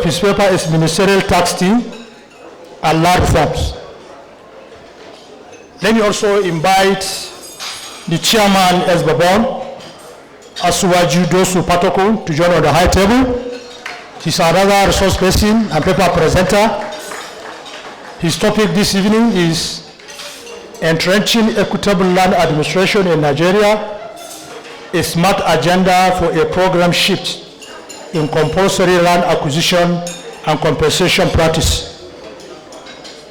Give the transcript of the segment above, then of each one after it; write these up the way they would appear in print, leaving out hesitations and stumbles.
his paper is Ministerial Tax Team and Land Reforms. Let me also invite the chairman, S. Babon, Asuwaju Dosu Patoko, to join on the high table. He's another resource person and paper presenter. His topic this evening is Entrenching Equitable Land Administration in Nigeria, a smart agenda for a program shift in compulsory land acquisition and compensation practice.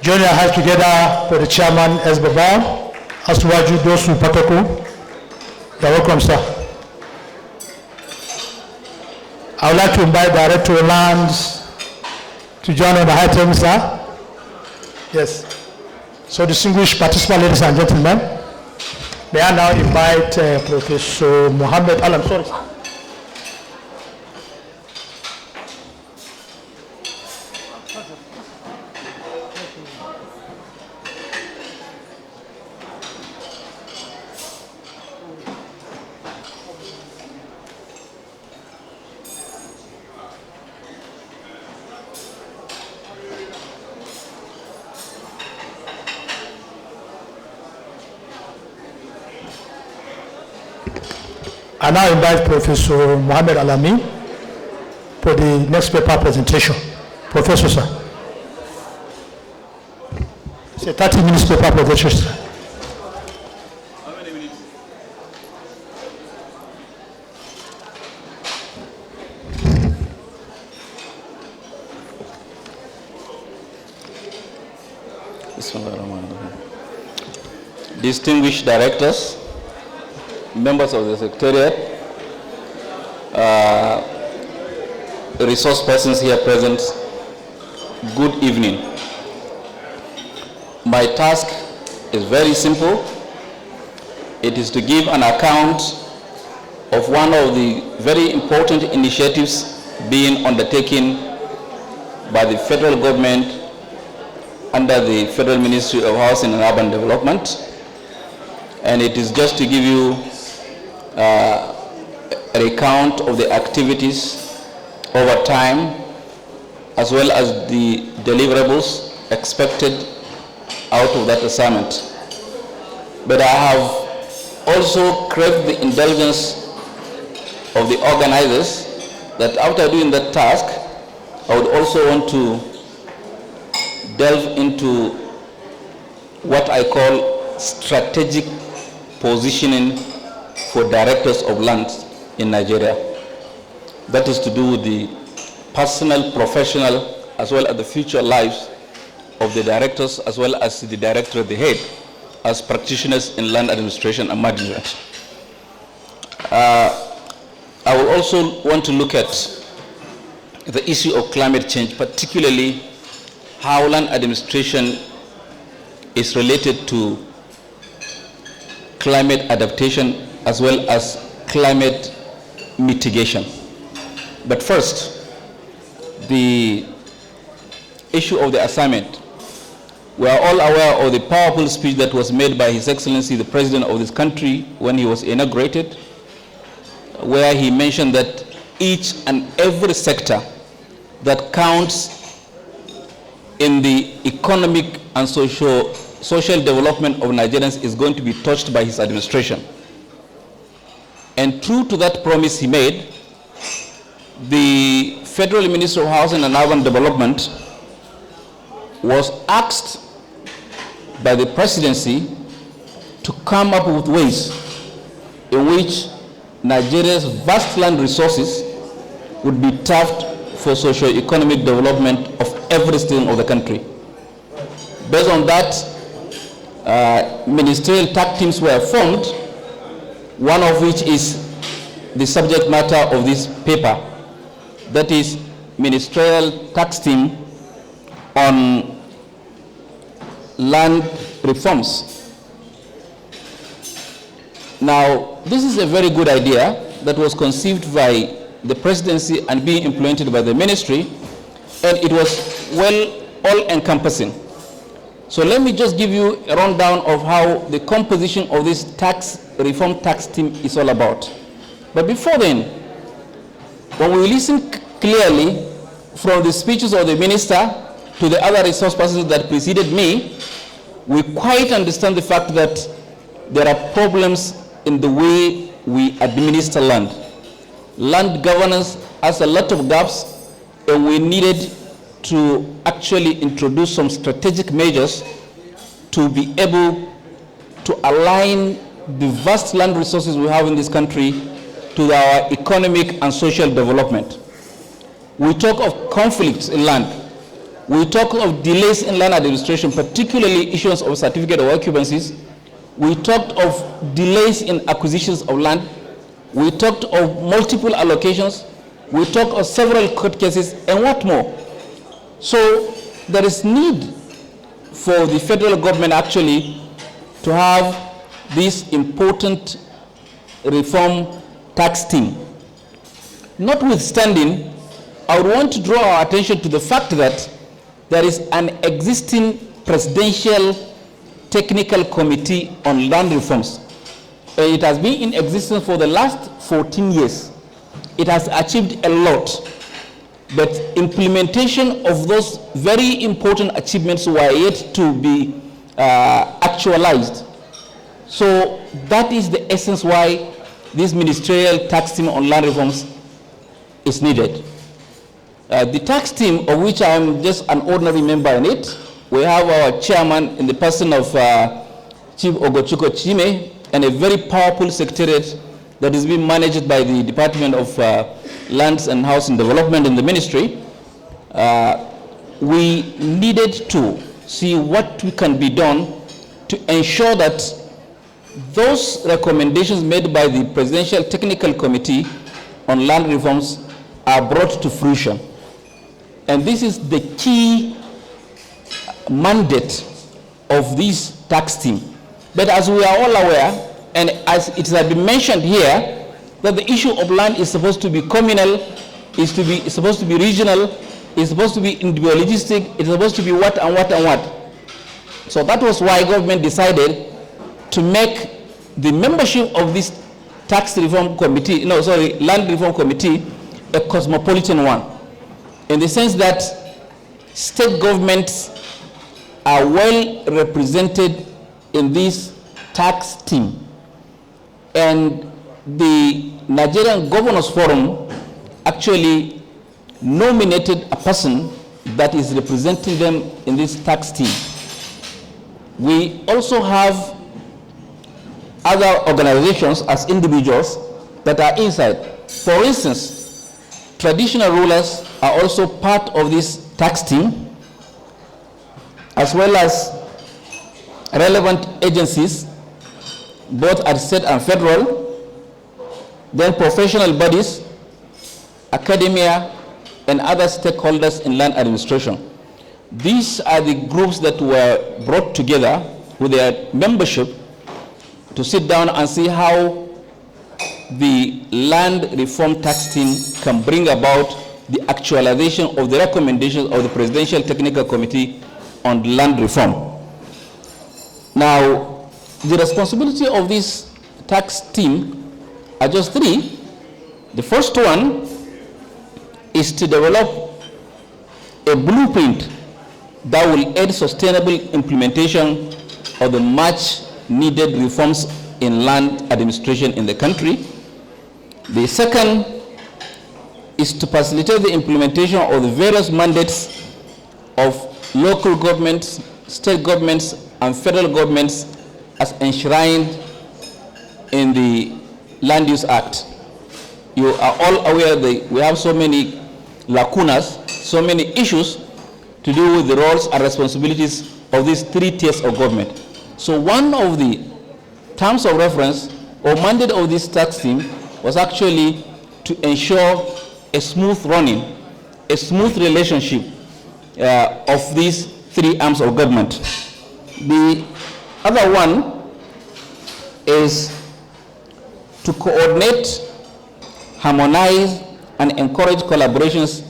Join your hands together for the chairman, S. Babon, Asuwaju Dosu Patoko. You're welcome, sir. I would like to invite Director of Lands to join on the high table, sir. Yes. So distinguished participants, ladies and gentlemen, may I now invite Professor Mohammed Alam. Sorry. I now invite Professor Mohammed Alami for the next paper presentation. Professor, sir. It's a 30-minute paper presentation, sir. How many minutes? Distinguished directors, members of the Secretariat, resource persons here present, good evening. My task is very simple. It is to give an account of one of the very important initiatives being undertaken by the federal government under the Federal Ministry of Housing and Urban Development. And it is just to give you a recount of the activities over time, as well as the deliverables expected out of that assignment. But I have also craved the indulgence of the organizers that after doing that task, I would also want to delve into what I call strategic positioning for directors of lands in Nigeria. That is to do with the personal, professional, as well as the future lives of the directors, as well as the director at the head, as practitioners in land administration and management. I will also want to look at the issue of climate change, particularly how land administration is related to climate adaptation as well as climate mitigation. But first, the issue of the assignment. We are all aware of the powerful speech that was made by His Excellency, the President of this country, when he was inaugurated, where he mentioned that each and every sector that counts in the economic and social development of Nigerians is going to be touched by his administration. And true to that promise he made, the Federal Ministry of Housing and Urban Development was asked by the presidency to come up with ways in which Nigeria's vast land resources would be tapped for socio-economic development of every state of the country. Based on that, ministerial task teams were formed, one of which is the subject matter of this paper, that is ministerial task team on land reforms. Now, this is a very good idea that was conceived by the presidency and being implemented by the ministry, and it was well all-encompassing. So let me just give you a rundown of how the composition of this reform tax team is all about. But before then, when we listen clearly from the speeches of the minister to the other resource persons that preceded me, we quite understand the fact that there are problems in the way we administer land. Land governance has a lot of gaps, and we needed to actually introduce some strategic measures to be able to align the vast land resources we have in this country to our economic and social development. We talk of conflicts in land. We talk of delays in land administration, particularly issuance of certificate of occupancies. We talked of delays in acquisitions of land. We talked of multiple allocations. We talked of several court cases, and what more? So there is need for the federal government actually to have this important reform tax team. Notwithstanding, I would want to draw our attention to the fact that there is an existing presidential technical committee on land reforms. It has been in existence for the last 14 years. It has achieved a lot, but implementation of those very important achievements were yet to be actualized. So that is the essence why this ministerial tax team on land reforms is needed. The tax team, of which I am just an ordinary member in it, we have our chairman in the person of Chief Ogochuko Chime, and a very powerful secretariat that is being managed by the Department of Lands and Housing Development in the ministry. We needed to see what can be done to ensure that those recommendations made by the Presidential Technical Committee on Land Reforms are brought to fruition. And this is the key mandate of this tax team. But as we are all aware, and as it has been mentioned here, that the issue of land is supposed to be communal, is supposed to be regional, is supposed to be individualistic, it's supposed to be what and what and what. So that was why government decided to make the membership of this land reform committee a cosmopolitan one, in the sense that state governments are well represented in this tax team. And the Nigerian Governors Forum actually nominated a person that is representing them in this tax team. We also have other organizations as individuals that are inside. For instance, traditional rulers are also part of this tax team, as well as relevant agencies, both at state and federal, then professional bodies, academia, and other stakeholders in land administration. These are the groups that were brought together with their membership to sit down and see how the land reform tax team can bring about the actualization of the recommendations of the Presidential Technical Committee on land reform. Now, the responsibility of this tax team are just three. The first one is to develop a blueprint that will aid sustainable implementation of the much needed reforms in land administration in the country. The second is to facilitate the implementation of the various mandates of local governments, state governments, and federal governments as enshrined in the Land Use Act. You are all aware that we have so many lacunas, so many issues to do with the roles and responsibilities of these three tiers of government. So one of the terms of reference or mandate of this tax team was actually to ensure a smooth running, a smooth relationship of these three arms of government. The other one is to coordinate, harmonize, and encourage collaborations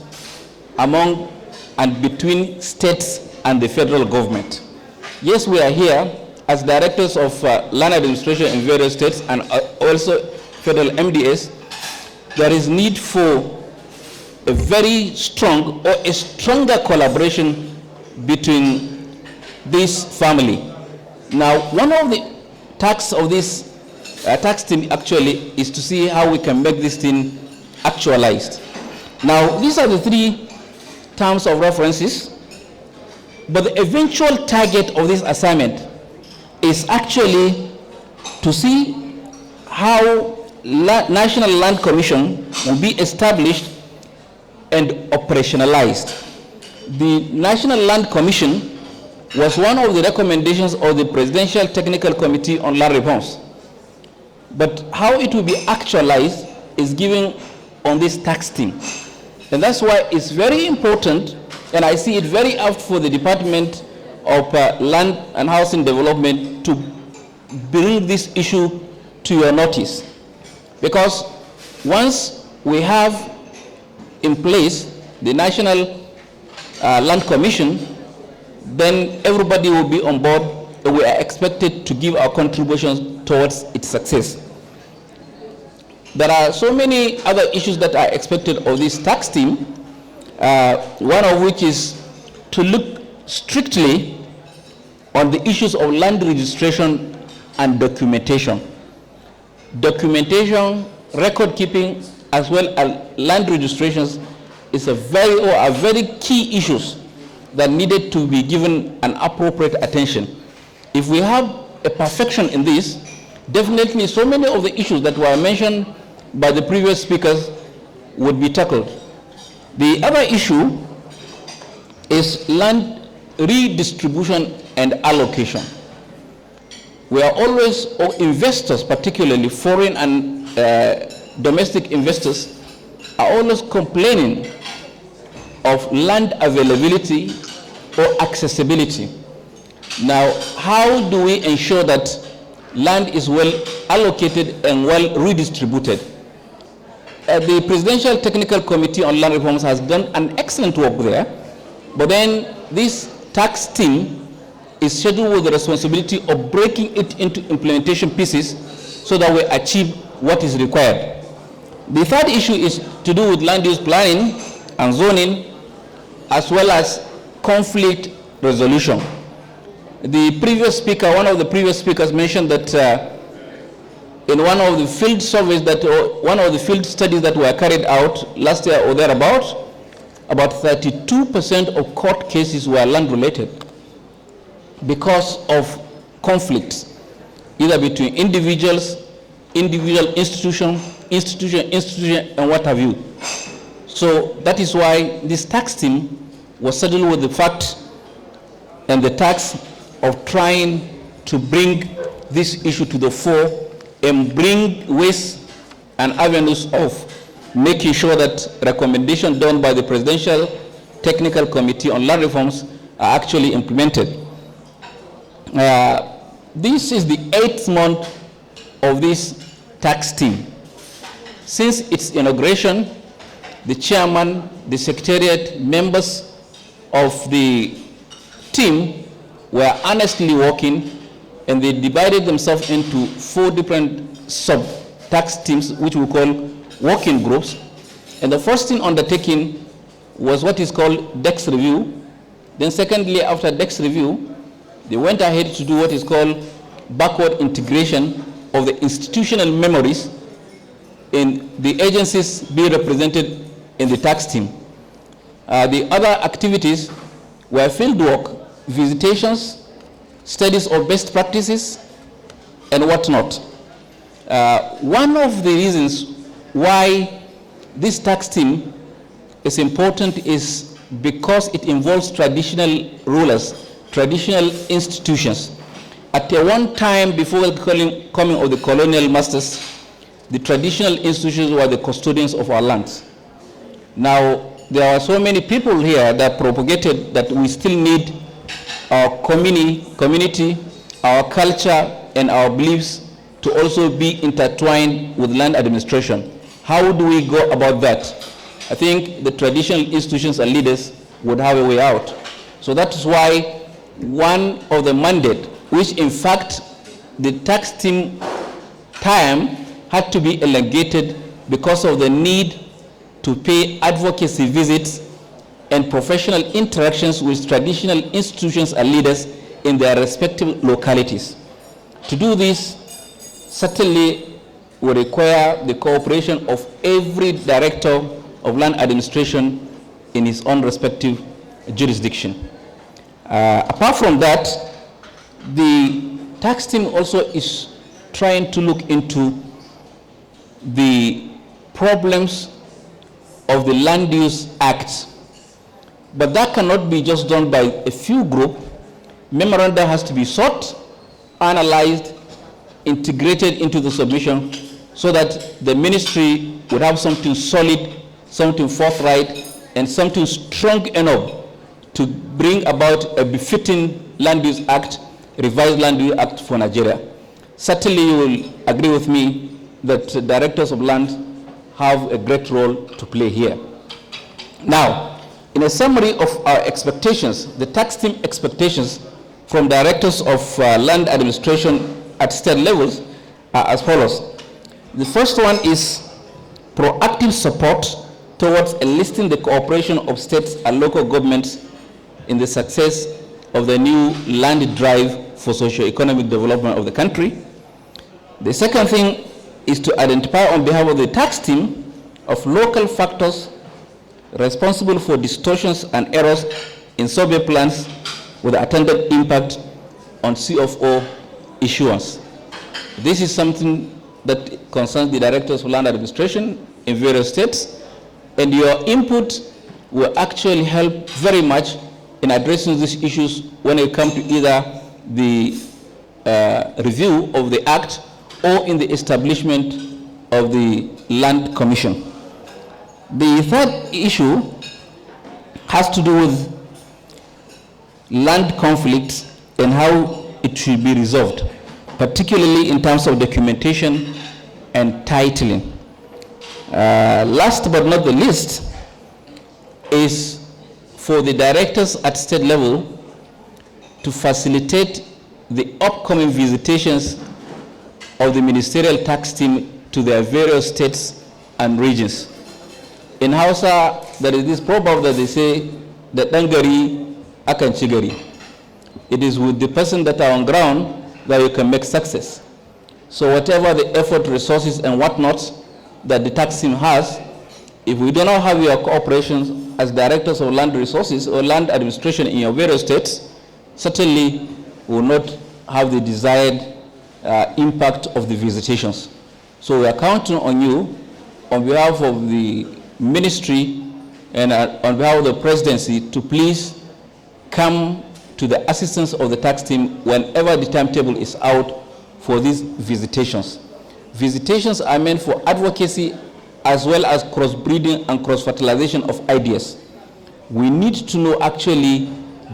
among and between states and the federal government. Yes, we are here as directors of land administration in various states and also federal MDS. There is need for a very strong or a stronger collaboration between this family. Now, one of the tasks of this tax team actually is to see how we can make this thing actualized. Now, these are the three terms of references, but the eventual target of this assignment is actually to see how National Land Commission will be established and operationalized. The National Land Commission was one of the recommendations of the Presidential Technical Committee on Land Reforms. But how it will be actualized is given on this tax team. And that's why it's very important, and I see it very apt for the Department of Land and Housing Development to bring this issue to your notice. Because once we have in place the National Land Commission, then everybody will be on board, and we are expected to give our contributions towards its success. There are so many other issues that are expected of this tax team, one of which is to look strictly on the issues of land registration and documentation. Documentation, record keeping, as well as land registrations is a very key issues that needed to be given an appropriate attention. If we have a perfection in this, definitely so many of the issues that were mentioned by the previous speakers would be tackled. The other issue is land redistribution and allocation. We are always, or investors, particularly foreign and domestic investors, are always complaining of land availability or accessibility. Now, how do we ensure that land is well allocated and well redistributed? The Presidential Technical Committee on Land Reforms has done an excellent work there, but then this tax team is scheduled with the responsibility of breaking it into implementation pieces so that we achieve what is required. The third issue is to do with land use planning and zoning, as well as conflict resolution. The previous speaker, one of the previous speakers mentioned that in one of the field surveys one of the field studies that were carried out last year or thereabout, about 32% of court cases were land related because of conflicts, either between individuals, individual institution, and what have you. So that is why this tax team was saddled with the fact and the task of trying to bring this issue to the fore and bring ways and avenues of making sure that recommendations done by the Presidential Technical Committee on Land Reforms are actually implemented. This is the 8th month of this tax team. Since its inauguration, the chairman, the secretariat, members of the team were honestly working, and they divided themselves into 4 different sub-tax teams, which we call working groups. And the first thing undertaken was what is called DEX review. Then secondly, after DEX review, they went ahead to do what is called backward integration of the institutional memories in the agencies being represented in the tax team. The other activities were field work, visitations, studies of best practices, and whatnot. One of the reasons why this tax team is important is because it involves traditional rulers, traditional institutions. At one time before the coming of the colonial masters, the traditional institutions were the custodians of our lands. Now, there are so many people here that propagated that we still need our community, our culture, and our beliefs to also be intertwined with land administration. How do we go about that? I think the traditional institutions and leaders would have a way out. So that's why one of the mandate, which in fact the tax team time had to be elongated because of the need to pay advocacy visits and professional interactions with traditional institutions and leaders in their respective localities. To do this certainly will require the cooperation of every director of land administration in his own respective jurisdiction. Apart from that, the tax team also is trying to look into the problems of the Land Use Act. But that cannot be just done by a few groups. Memoranda has to be sought, analyzed, integrated into the submission so that the ministry would have something solid, something forthright, and something strong enough to bring about a befitting Land Use Act, revised Land Use Act for Nigeria. Certainly you will agree with me that directors of land have a great role to play here. Now, in a summary of our expectations, the tax team expectations from directors of land administration at state levels are as follows. The first one is proactive support towards enlisting the cooperation of states and local governments in the success of the new land drive for socio-economic development of the country. The second thing is to identify on behalf of the tax team of local factors responsible for distortions and errors in survey plans with attendant impact on CFO issuance. This is something that concerns the directors of land administration in various states, and your input will actually help very much in addressing these issues when it comes to either the review of the Act or in the establishment of the Land Commission. The third issue has to do with land conflicts and how it should be resolved, particularly in terms of documentation and titling. Last but not the least is for the directors at state level to facilitate the upcoming visitations of the ministerial tax team to their various states and regions. In Hausa, there is this proverb that they say, that dangari akan chigari. It is with the person that are on ground that you can make success. So whatever the effort, resources, and whatnot that the tax team has, if we do not have your cooperation as directors of land resources or land administration in your various states, certainly will not have the desired impact of the visitations. So we are counting on you on behalf of the ministry and on behalf of the presidency to please come to the assistance of the tax team whenever the timetable is out for these visitations. Visitations are meant for advocacy as well as cross-breeding and cross-fertilization of ideas. We need to know actually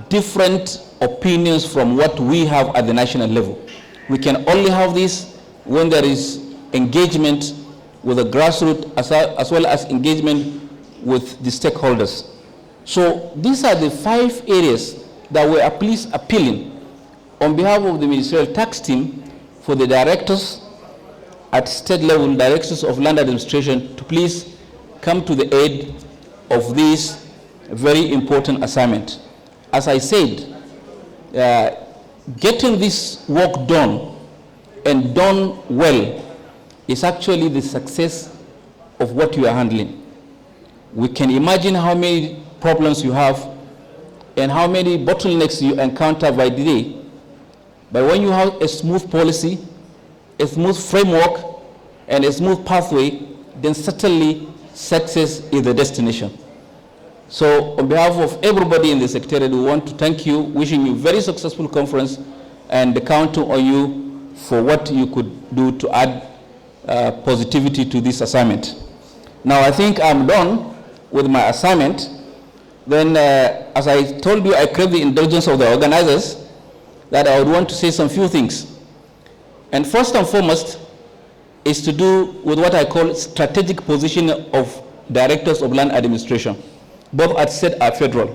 different opinions from what we have at the national level. We can only have this when there is engagement with the grassroots as well as engagement with the stakeholders. So these are the 5 areas that we are please appealing on behalf of the ministerial tax team for the directors at state level, directors of land administration, to please come to the aid of this very important assignment. As I said, getting this work done and done well is actually the success of what you are handling. We can imagine how many problems you have and how many bottlenecks you encounter by the day. But when you have a smooth policy, a smooth framework, and a smooth pathway, then certainly success is the destination. So on behalf of everybody in the secretariat, we want to thank you, wishing you a very successful conference, and counting on you for what you could do to add positivity to this assignment. Now I think I'm done with my assignment. Then as I told you, I crave the indulgence of the organizers that I would want to say some few things. And first and foremost is to do with what I call strategic position of directors of land administration, both at state and federal.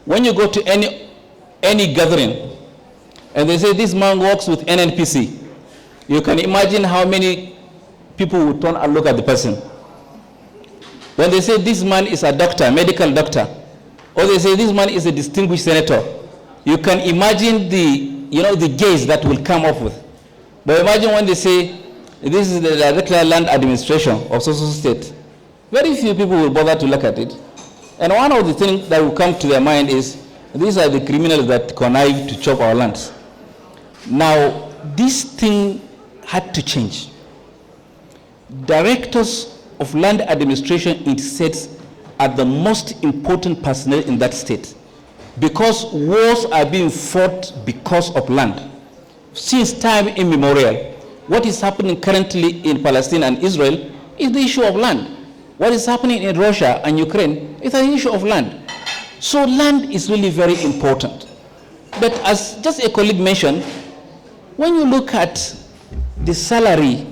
When you go to any gathering and they say this man works with NNPC, you can imagine how many people would turn and look at the person. When they say this man is a doctor, medical doctor, or they say this man is a distinguished senator, you can imagine the gaze that will come up with. But imagine when they say this is the Director of Land Administration of social state. Very few people will bother to look at it. And one of the things that will come to their mind is, these are the criminals that connive to chop our lands. Now, this thing had to change. Directors of land administration in states are the most important personnel in that state, because wars are being fought because of land. Since time immemorial, what is happening currently in Palestine and Israel is the issue of land. What is happening in Russia and Ukraine is an issue of land. So land is really very important. But as just a colleague mentioned, when you look at the salary,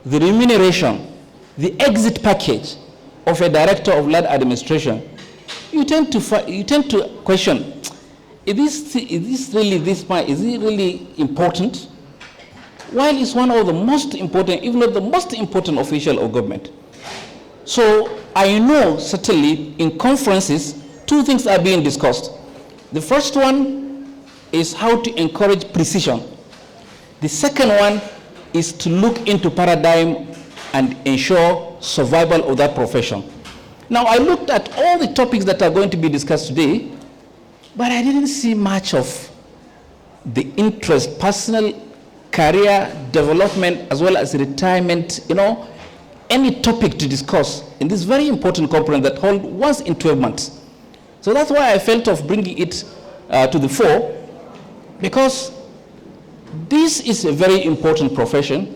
the remuneration, the exit package of a director of land administration, you tend to question, is this really important? While it's one of the most important, if not the most important official of government. So I know certainly in conferences, two things are being discussed. The first one is how to encourage precision. The second one is to look into paradigm and ensure survival of that profession. Now, I looked at all the topics that are going to be discussed today, but I didn't see much of the interest, personal career development, as well as retirement, any topic to discuss in this very important conference that holds once in 12 months. So that's why I felt of bringing it to the fore, because this is a very important profession.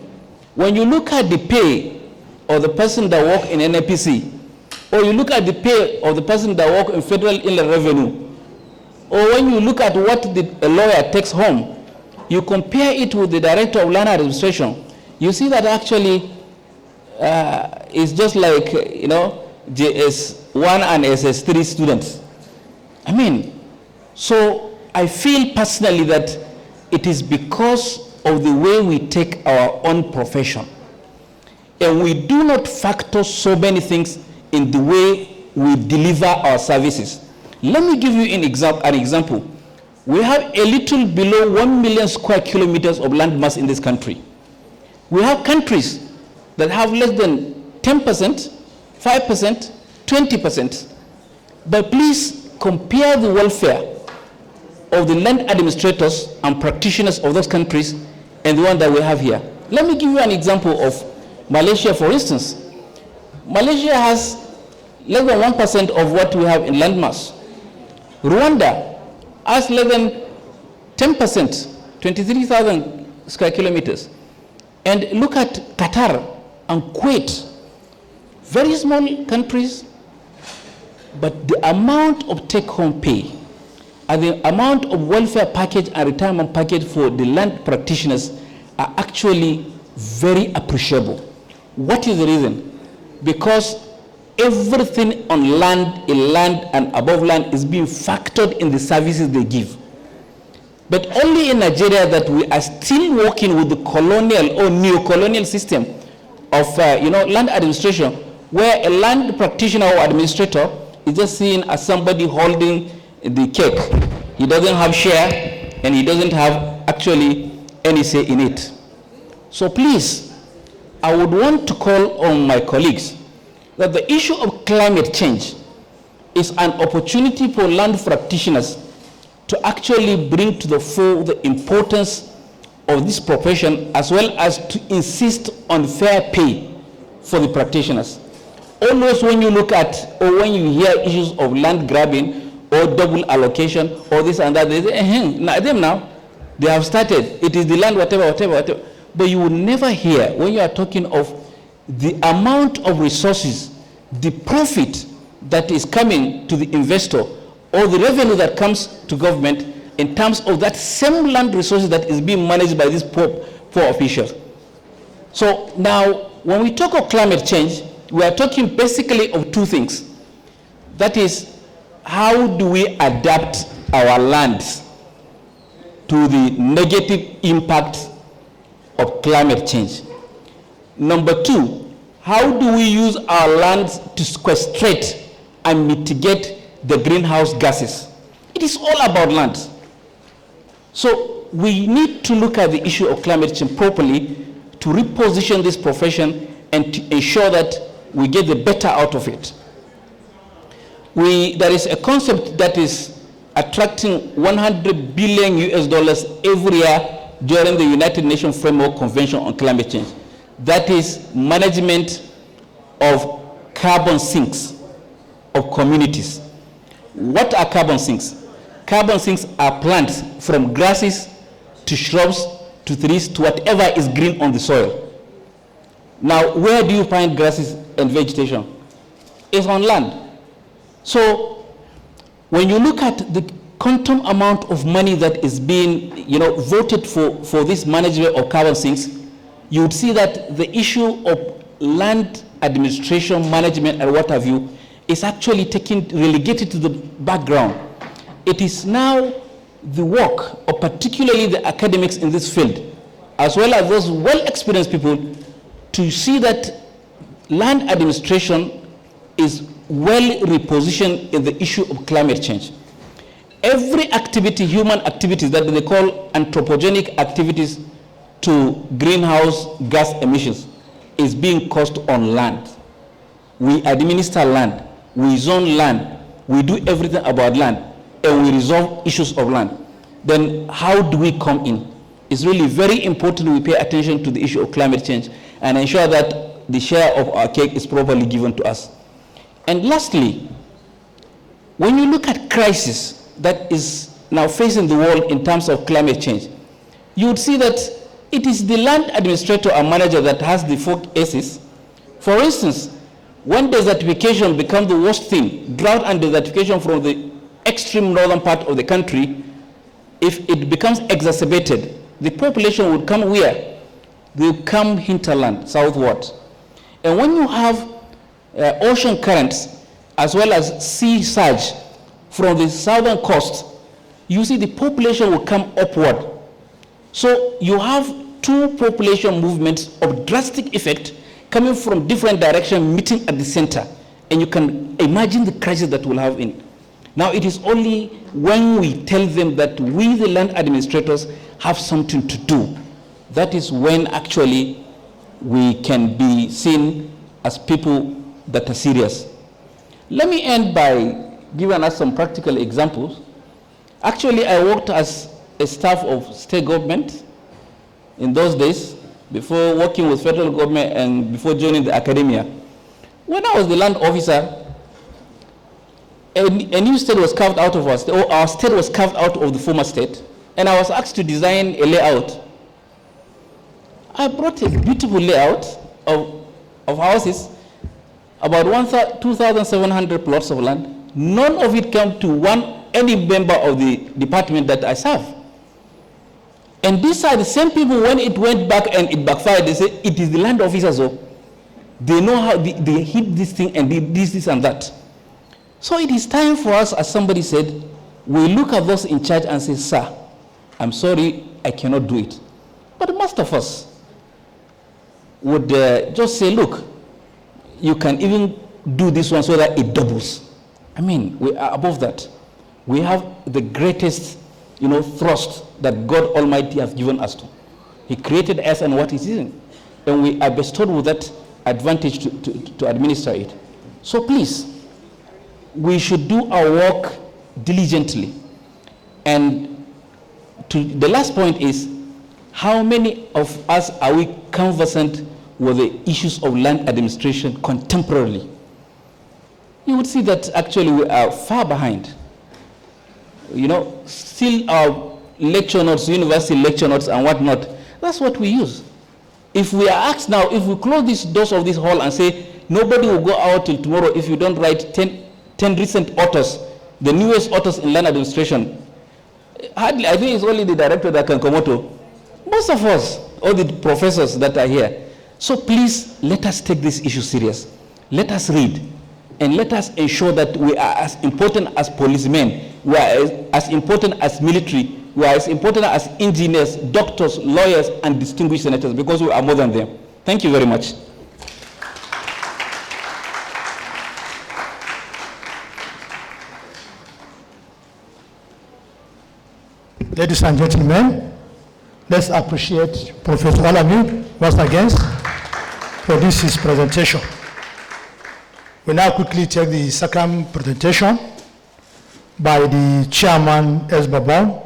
When you look at the pay of the person that work in NNPC, or you look at the pay of the person that work in Federal Inland Revenue, or when you look at what a lawyer takes home, you compare it with the Director of Land Administration, you see that actually it's just like, JS1 and SS3 students. So I feel personally that it is because of the way we take our own profession. And we do not factor so many things in the way we deliver our services. Let me give you an example. We have a little below 1 million square kilometers of land mass in this country. We have countries that have less than 10%, 5%, 20%. But please compare the welfare of the land administrators and practitioners of those countries and the one that we have here. Let me give you an example of Malaysia, for instance. Malaysia has less than 1% of what we have in land mass. Rwanda has less than 10%, 23,000 square kilometers. And look at Qatar and Kuwait, very small countries, but the amount of take-home pay and the amount of welfare package and retirement package for the land practitioners are actually very appreciable. What is the reason? Because everything on land, in land, and above land is being factored in the services they give. But only in Nigeria that we are still working with the colonial or neo-colonial system of land administration, where a land practitioner or administrator is just seen as somebody holding the cake. He doesn't have share, and he doesn't have actually any say in it. So please, I would want to call on my colleagues that the issue of climate change is an opportunity for land practitioners to actually bring to the fore the importance of this profession, as well as to insist on fair pay for the practitioners. Always when you look at or when you hear issues of land grabbing or double allocation or this and that, they say, now they have started, it is the land, whatever. But you will never hear, when you are talking of the amount of resources, the profit that is coming to the investor, or the revenue that comes to government in terms of that same land resources that is being managed by these poor officials. So now, when we talk of climate change, we are talking basically of two things. That is, how do we adapt our lands to the negative impact of climate change? Number two, how do we use our lands to sequestrate and mitigate the greenhouse gases? It is all about land. So we need to look at the issue of climate change properly to reposition this profession and to ensure that we get the better out of it. There is a concept that is attracting $100 billion every year during the United Nations Framework Convention on Climate Change. That is management of carbon sinks of communities. What are carbon sinks? Carbon sinks are plants from grasses to shrubs to trees to whatever is green on the soil. Now, where do you find grasses and vegetation? It's on land. So, when you look at the quantum amount of money that is being, voted for this management of carbon sinks, you would see that the issue of land administration, management, and what have you, is actually relegated to the background. It is now the work of particularly the academics in this field, as well as those well-experienced people, to see that land administration is well repositioned in the issue of climate change. Every activity, human activities that they call anthropogenic activities to greenhouse gas emissions, is being caused on land. We administer land, we zone land, we do everything about land, and we resolve issues of land. Then how do we come in? It's really very important we pay attention to the issue of climate change and ensure that the share of our cake is properly given to us. And lastly, when you look at crisis that is now facing the world in terms of climate change, you would see that it is the land administrator or manager that has the 4 S's. For instance, when desertification becomes the worst thing, drought and desertification from the extreme northern part of the country, if it becomes exacerbated, the population would come where? They will come hinterland, southward. And when you have ocean currents as well as sea surge from the southern coast, you see the population will come upward. So you have 2 population movements of drastic effect coming from different directions, meeting at the center. And you can imagine the crisis that we'll have in. Now it is only when we tell them that we, the land administrators, have something to do, that is when actually we can be seen as people that are serious. Let me end by giving us some practical examples. Actually, I worked as a staff of state government in those days, before working with federal government and before joining the academia. When I was the land officer, a new state was carved out of us, or our state was carved out of the former state, and I was asked to design a layout. I brought a beautiful layout of houses, about 2,700 plots of land. None of it came to any member of the department that I serve. And these are the same people, when it went back and it backfired, they say, it is the land officers, so they know how they hit this thing and did this and that. So it is time for us, as somebody said, we look at those in charge and say, sir, I'm sorry, I cannot do it. But most of us would just say, look, you can even do this one so that it doubles. I mean, we are above that. We have the greatest, thrust that God Almighty has given us to. He created us and what is in, and we are bestowed with that advantage to administer it. So please, we should do our work diligently. And the last point is, how many of us are we conversant with the issues of land administration contemporarily? You would see that actually we are far behind. Still our lecture notes, university lecture notes and whatnot, that's what we use. If we are asked now, if we close these doors of this hall and say, nobody will go out till tomorrow if you don't write 10 recent authors, the newest authors in land administration, hardly, I think it's only the director that can come out. Most of us, all the professors that are here. So please, let us take this issue serious. Let us read. And let us ensure that we are as important as policemen, we are as important as military, we are as important as engineers, doctors, lawyers, and distinguished senators, because we are more than them. Thank you very much. Ladies and gentlemen, let's appreciate Professor Olami once again for this his presentation. We now quickly take the second presentation by the Chairman S. Babon,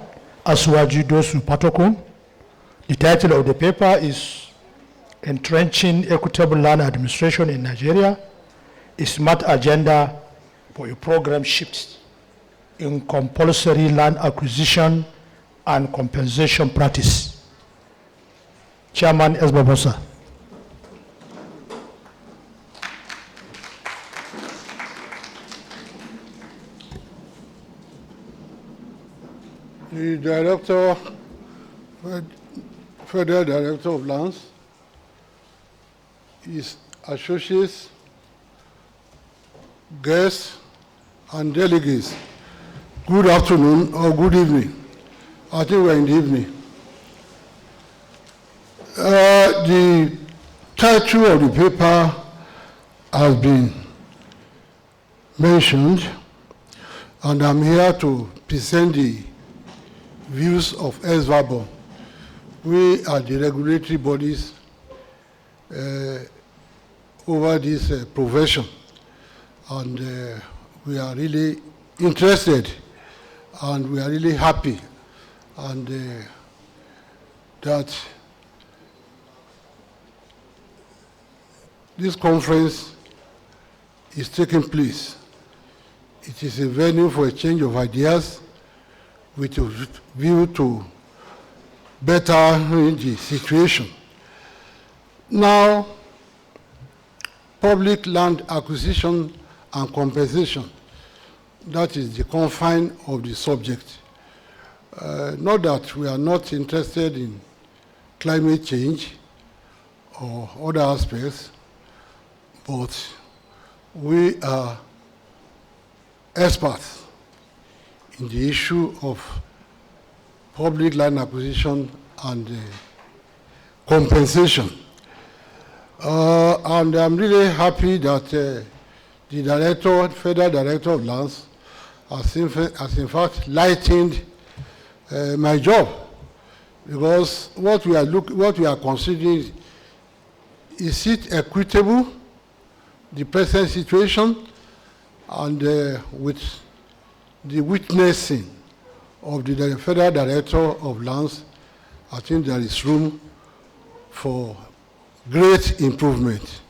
Asuwaju Dosu Patokun. The title of the paper is Entrenching Equitable Land Administration in Nigeria, a Smart Agenda for a Program Shift in Compulsory Land Acquisition and Compensation Practice. Chairman S. Babon, sir. The Director, Federal Director of Lands, his associates, guests, and delegates, good afternoon or good evening. I think we're in the evening. The title of the paper has been mentioned, and I'm here to present the views of SVABON. We are the regulatory bodies over this profession, and we are really interested, and we are really happy, and that this conference is taking place. It is a venue for a change of ideas with a view to better the situation. Now, public land acquisition and compensation, that is the confine of the subject. Not that we are not interested in climate change or other aspects, but we are experts in the issue of public land acquisition and compensation. And I'm really happy that the Director, Federal Director of Lands, has in fact lightened my job, because what we are considering, is it equitable, the present situation, and with the witnessing of the Federal Director of Lands, I think there is room for great improvement.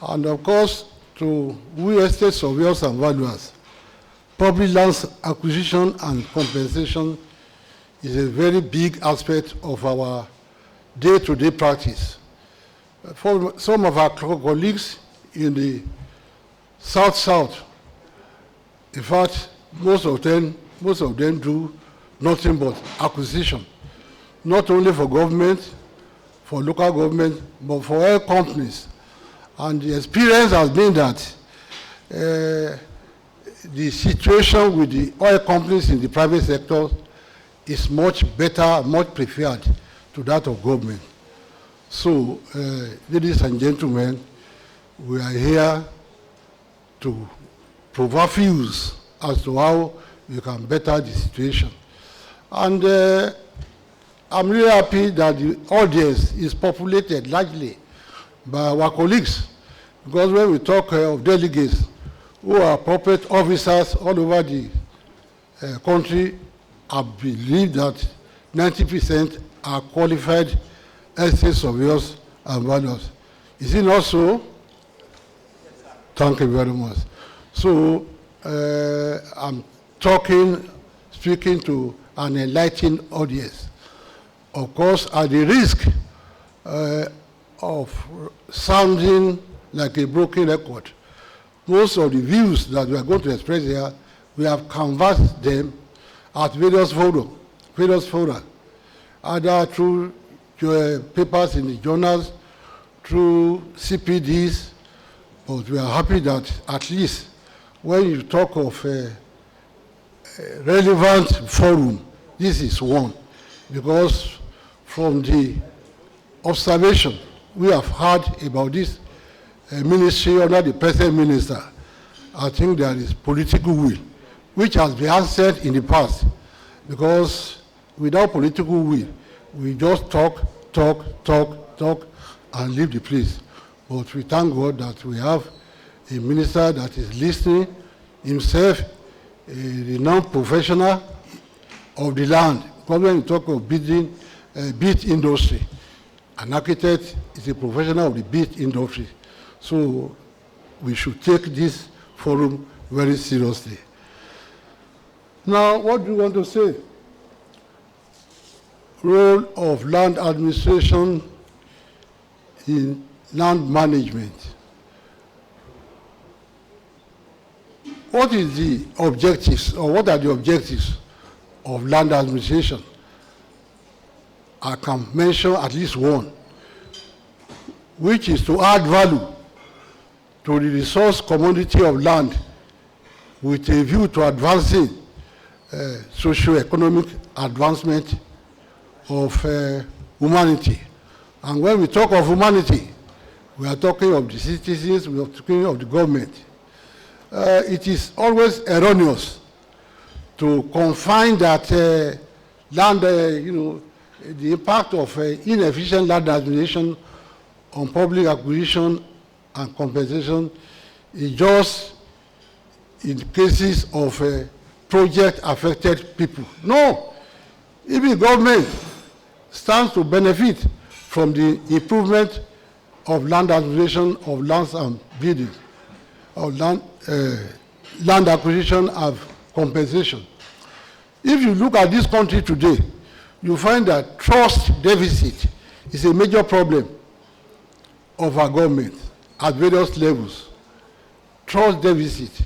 And of course, to we estate surveyors and valuers, public lands acquisition and compensation is a very big aspect of our day-to-day practice. For some of our colleagues in the South-South, in fact, most of them do nothing but acquisition, not only for government, for local government, but for oil companies. And the experience has been that the situation with the oil companies in the private sector is much better, much preferred to that of government. So, ladies and gentlemen, we are here to provide views as to how we can better the situation. And I'm really happy that the audience is populated largely by our colleagues, because when we talk of delegates who are appropriate officers all over the country, I believe that 90% are qualified estate surveyors and valuers. Is it not so? Thank you very much. So I'm speaking to an enlightened audience. Of course, at the risk of sounding like a broken record, most of the views that we are going to express here, we have canvassed them at various fora, either through papers in the journals, through CPDs, but we are happy that at least when you talk of a relevant forum, this is one, because from the observation we have had about this ministry under the present minister, I think there is political will, which has been answered in the past, because without political will, we just talk, and leave the place. But we thank God that we have a minister that is listening, himself a renowned professional of the land. Because when you talk of beat industry, an architect is a professional of the beat industry. So we should take this forum very seriously. Now, what do you want to say? Role of land administration in land management. What is the objectives, or what are the objectives of land administration? I can mention at least one, which is to add value to the resource commodity of land with a view to advancing socio-economic advancement of humanity. And when we talk of humanity, we are talking of the citizens, we are talking of the government. It is always erroneous to confine that land, the impact of inefficient land administration on public acquisition and compensation is just in cases of project-affected people. No, even government stands to benefit from the improvement of land administration of lands and buildings, of land acquisition and compensation. If you look at this country today, you find that trust deficit is a major problem of our government at various levels. Trust deficit.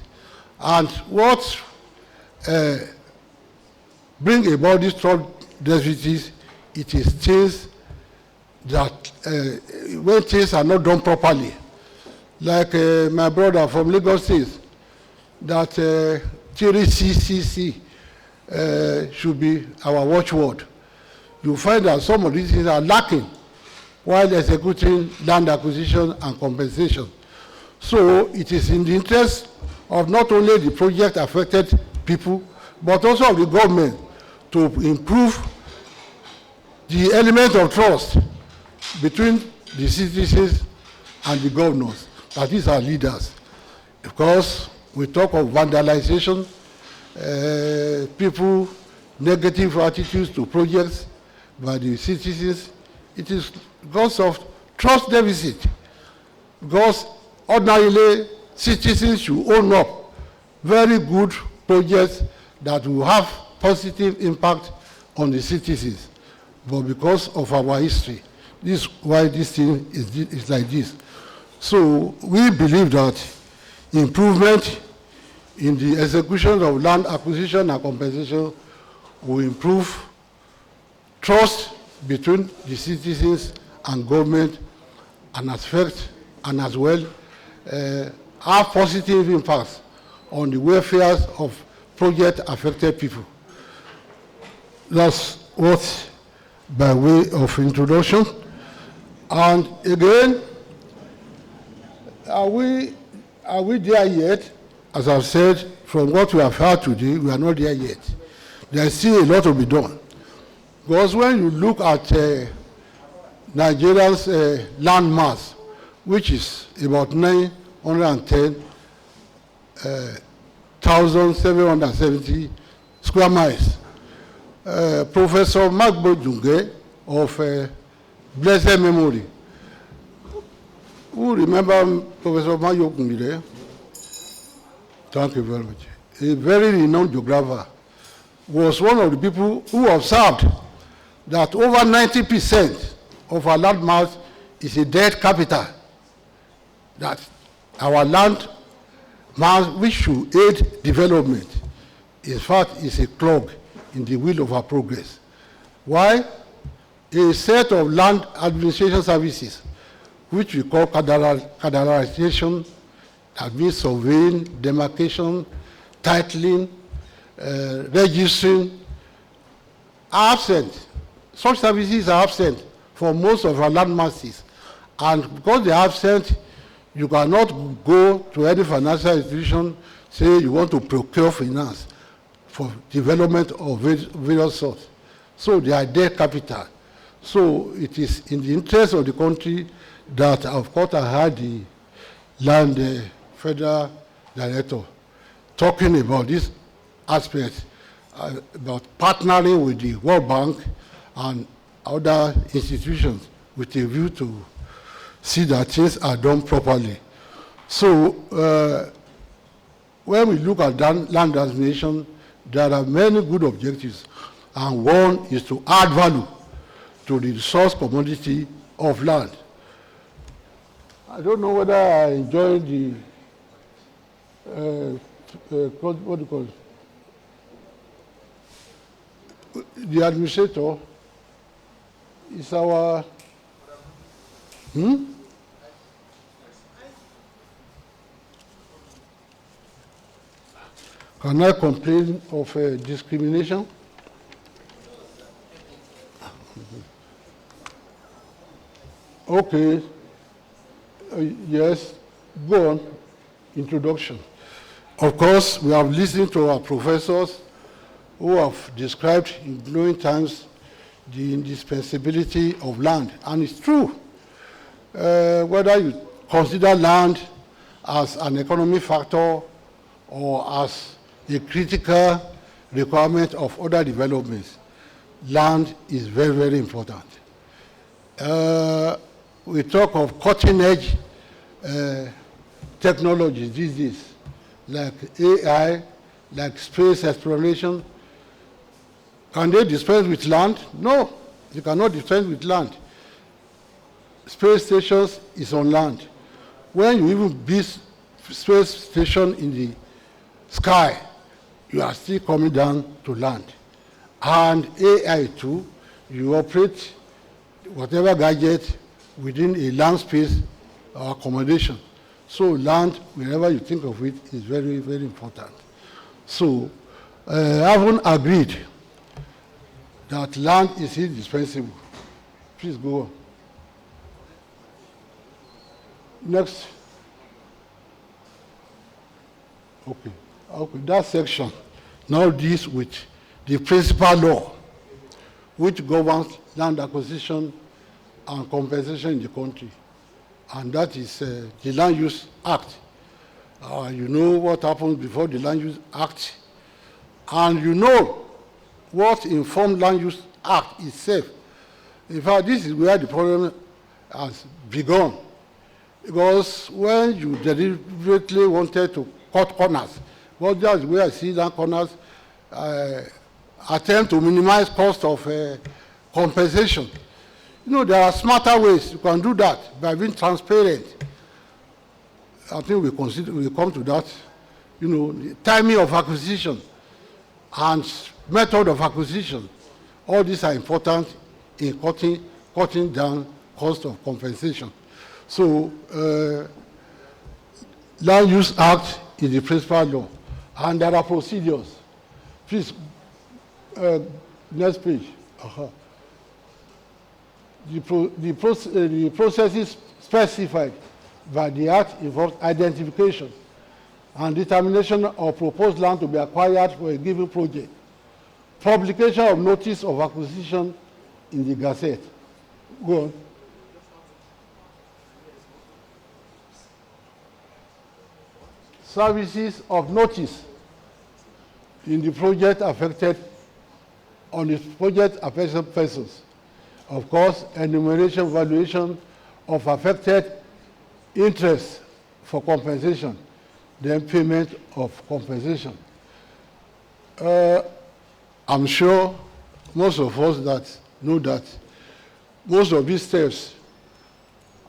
And what brings about this trust deficit, it is things that, when things are not done properly, like my brother from Lagos says, that 3CCC should be our watchword. You find that some of these things are lacking while executing land acquisition and compensation. So it is in the interest of not only the project-affected people, but also of the government to improve the element of trust between the citizens and the governors, that is our leaders. Because we talk of vandalization, people, negative attitudes to projects by the citizens. It is because of trust deficit. Because ordinarily, citizens should own up very good projects that will have positive impact on the citizens. But because of our history, this is why this thing is like this. So we believe that improvement in the execution of land acquisition and compensation will improve trust between the citizens and government, and affect, and as well have positive impacts on the welfare of project-affected people. That's what, by way of introduction. And again, are we there yet? As I've said, from what we have heard today, we are not there yet. There's still a lot to be done. Because when you look at Nigeria's land mass, which is about 910,770 square miles, Professor Mark Bodunge of blessed memory, who remember Professor Mayo Kungile? Thank you very much. A very renowned geographer, was one of the people who observed that over 90% of our land mass is a dead capital. That our land mass, which should aid development, in fact, is a clog in the wheel of our progress. Why? A set of land administration services, which we call cadastralization, that means surveying, demarcation, titling, registering, are absent. Such services are absent for most of our land masses. And because they are absent, you cannot go to any financial institution, say you want to procure finance for development of various sorts. So they are debt capital. So it is in the interest of the country that, of course, I had the land federal director talking about this aspect, about partnering with the World Bank and other institutions with a view to see that things are done properly. So when we look at land designation, there are many good objectives, and one is to add value to the resource commodity of land. I don't know whether I enjoy the what do you call it? The administrator is our Can I complain of discrimination? Okay. Yes. Go on. Introduction. Of course, we have listened to our professors who have described in glowing terms the indispensability of land. And it's true. Whether you consider land as an economic factor or as a critical requirement of other developments, land is very, very important. We talk of cutting-edge technologies these days, like AI, like space exploration. Can they dispense with land? No, you cannot dispense with land. Space stations is on land. When you even build space station in the sky, you are still coming down to land. And AI too, you operate whatever gadget within a land space or accommodation. So land, wherever you think of it, is very, very important. So having agreed that land is indispensable, please go on. Next. Okay. That section now deals with the principal law which governs land acquisition and compensation in the country. And that is the Land Use Act. You know what happened before the Land Use Act. And you know what informed Land Use Act itself. In fact, this is where the problem has begun. Because when you deliberately wanted to cut corners, well, that's where I see that corners attempt to minimize cost of compensation. You know, there are smarter ways you can do that by being transparent. I think we'll come to that. You know, the timing of acquisition and method of acquisition. All these are important in cutting down cost of compensation. So, Land Use Act is the principal law, and there are procedures. Please, next page. The processes specified by the Act involve identification and determination of proposed land to be acquired for a given project, publication of notice of acquisition in the Gazette. Go on. Services of notice in the project affected on the project affected persons. Of course, enumeration, valuation of affected interest for compensation, then payment of compensation. I'm sure most of us that know that most of these steps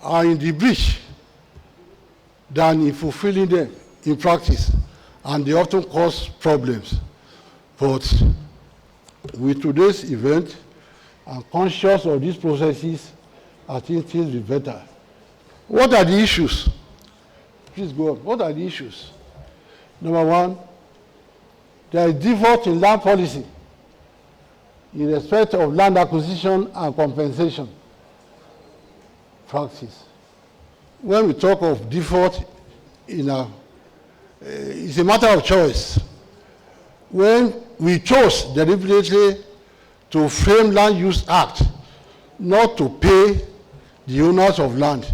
are in the breach than in fulfilling them in practice, and they often cause problems. But with today's event, I'm conscious of these processes, I think things will be better. What are the issues? Please go on. What are the issues? Number one, there is default in land policy in respect of land acquisition and compensation practice. When we talk of default it's a matter of choice. When we chose deliberately to frame Land Use Act not to pay the owners of land.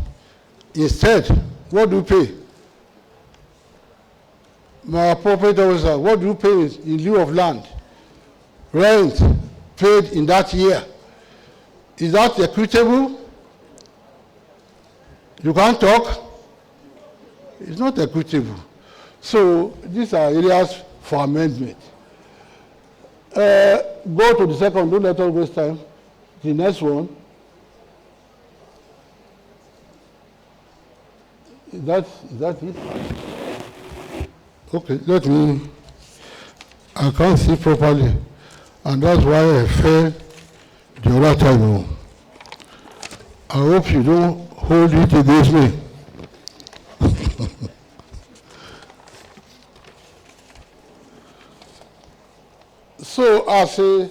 Instead, what do you pay? My appropriate officer, what do you pay in lieu of land? Rent paid in that year. Is that equitable? You can't talk? It's not equitable. So these are areas for amendment. Go to the second, don't let us waste time. The next one. Is that it? Okay, I can't see properly. And that's why I failed the other time. I hope you don't hold it against me. So as a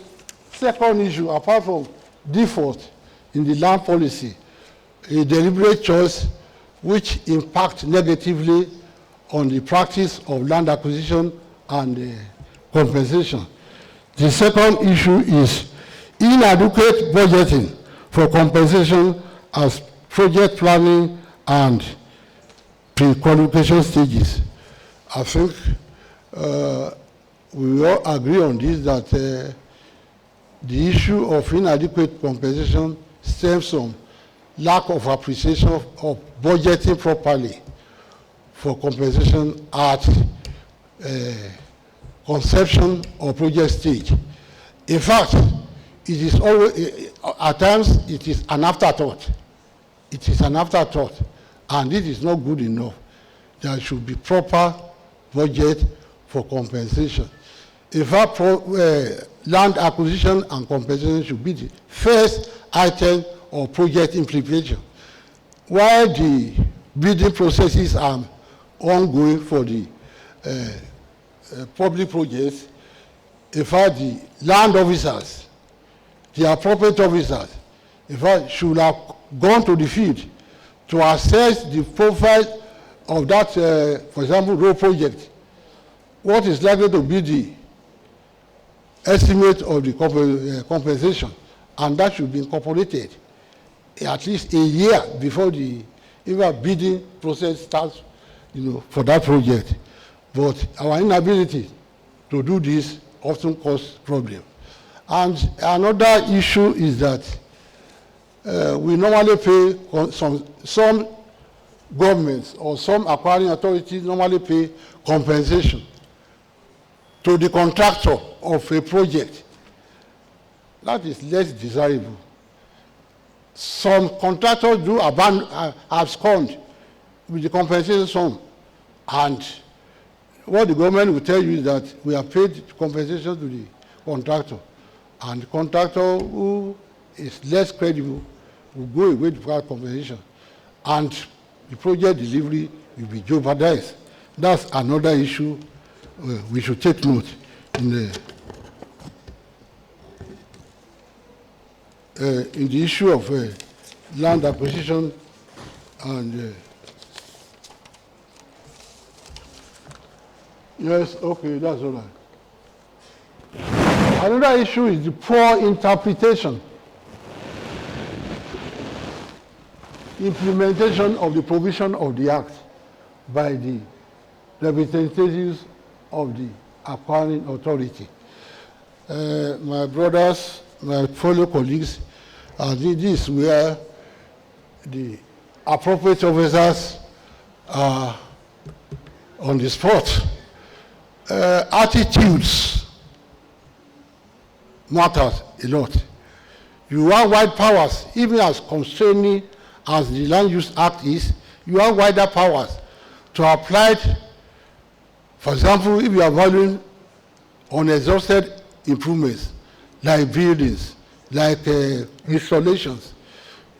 second issue, apart from default in the land policy, a deliberate choice which impacts negatively on the practice of land acquisition and compensation. The second issue is inadequate budgeting for compensation as project planning and pre-qualification stages. I think we all agree on this, that the issue of inadequate compensation stems from lack of appreciation of budgeting properly for compensation at conception or project stage. In fact, it is always, at times, it is an afterthought. It is an afterthought, and it is not good enough. There should be proper budget for compensation. In fact, land acquisition and compensation should be the first item of project implementation. While the bidding processes are ongoing for the public projects, in fact, the land officers, the appropriate officers, in fact, should have gone to the field to assess the profile of that, for example, road project. What is likely to be the estimate of the compensation, and that should be incorporated at least a year before the even bidding process starts, for that project. But our inability to do this often causes problems. And another issue is that we normally pay some governments or some acquiring authorities normally pay compensation to the contractor of a project. That is less desirable. Some contractors do abscond with the compensation sum, and what the government will tell you is that we have paid compensation to the contractor, and the contractor who is less credible will go away without compensation, and the project delivery will be jeopardized. That's another issue we should take note in the issue of land acquisition and yes, okay, that's all right. Another issue is the poor implementation of the provision of the Act by the representatives of the acquiring authority. My brothers, my fellow colleagues, this is where the appropriate officers are on the spot. Attitudes matters a lot. You have wide powers, even as constraining as the Land Use Act is, you have wider powers to apply it. For example, if you are valuing unexhausted improvements, like buildings, like installations,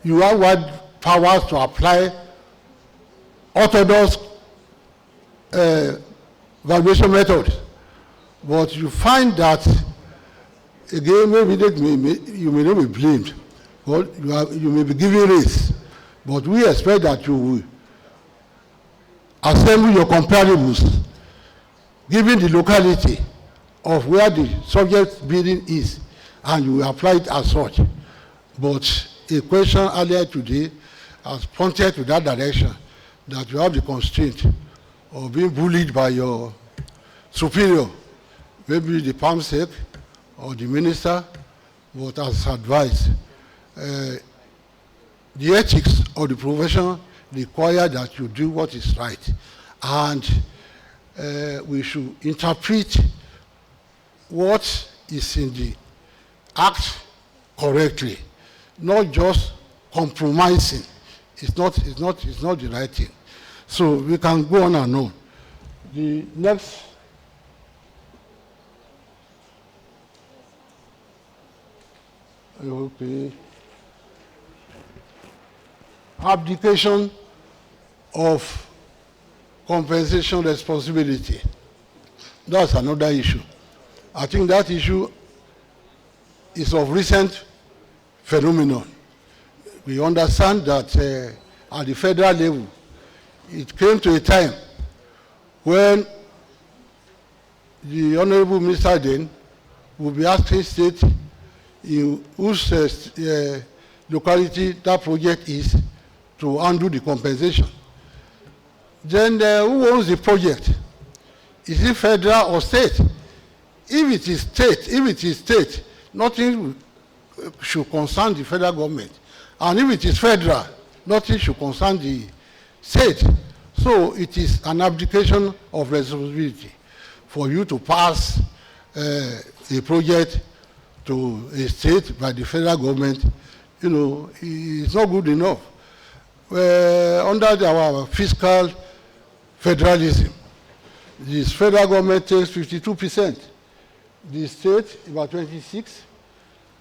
you have wide powers to apply orthodox valuation methods. But you find that, again, maybe you may not be blamed, but you may be given raise. But we expect that you will assemble your comparables, given the locality of where the subject building is, and you apply it as such. But a question earlier today has pointed to that direction, that you have the constraint of being bullied by your superior, maybe the PAMSEC or the minister, but as advice. The ethics of the profession require that you do what is right. And we should interpret what is in the act correctly, not just compromising. It's not the right thing. So we can go on and on. The next abdication of compensation responsibility. That's another issue. I think that issue is of recent phenomenon. We understand that at the federal level, it came to a time when the Honorable Minister then will be asking state in whose locality that project is to undo the compensation. Then who owns the project? Is it federal or state? If it is state, nothing should concern the federal government. And if it is federal, nothing should concern the state. So it is an abdication of responsibility for you to pass a project to a state by the federal government. You know, it's not good enough. Under our fiscal federalism, the federal government takes 52%, the state about 26%,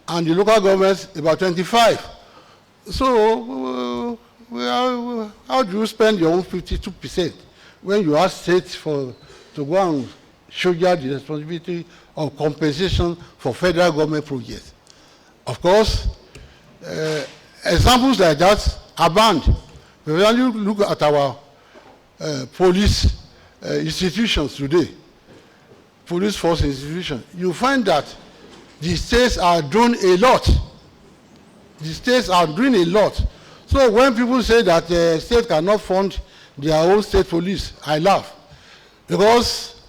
and the local governments about 25%. So how do you spend your own 52% when you ask states to go and shoulder the responsibility of compensation for federal government projects? Of course, examples like that are banned. When you look at our police institutions today, police force institutions, you find that the states are doing a lot. The states are doing a lot. So when people say that the state cannot fund their own state police, I laugh. Because,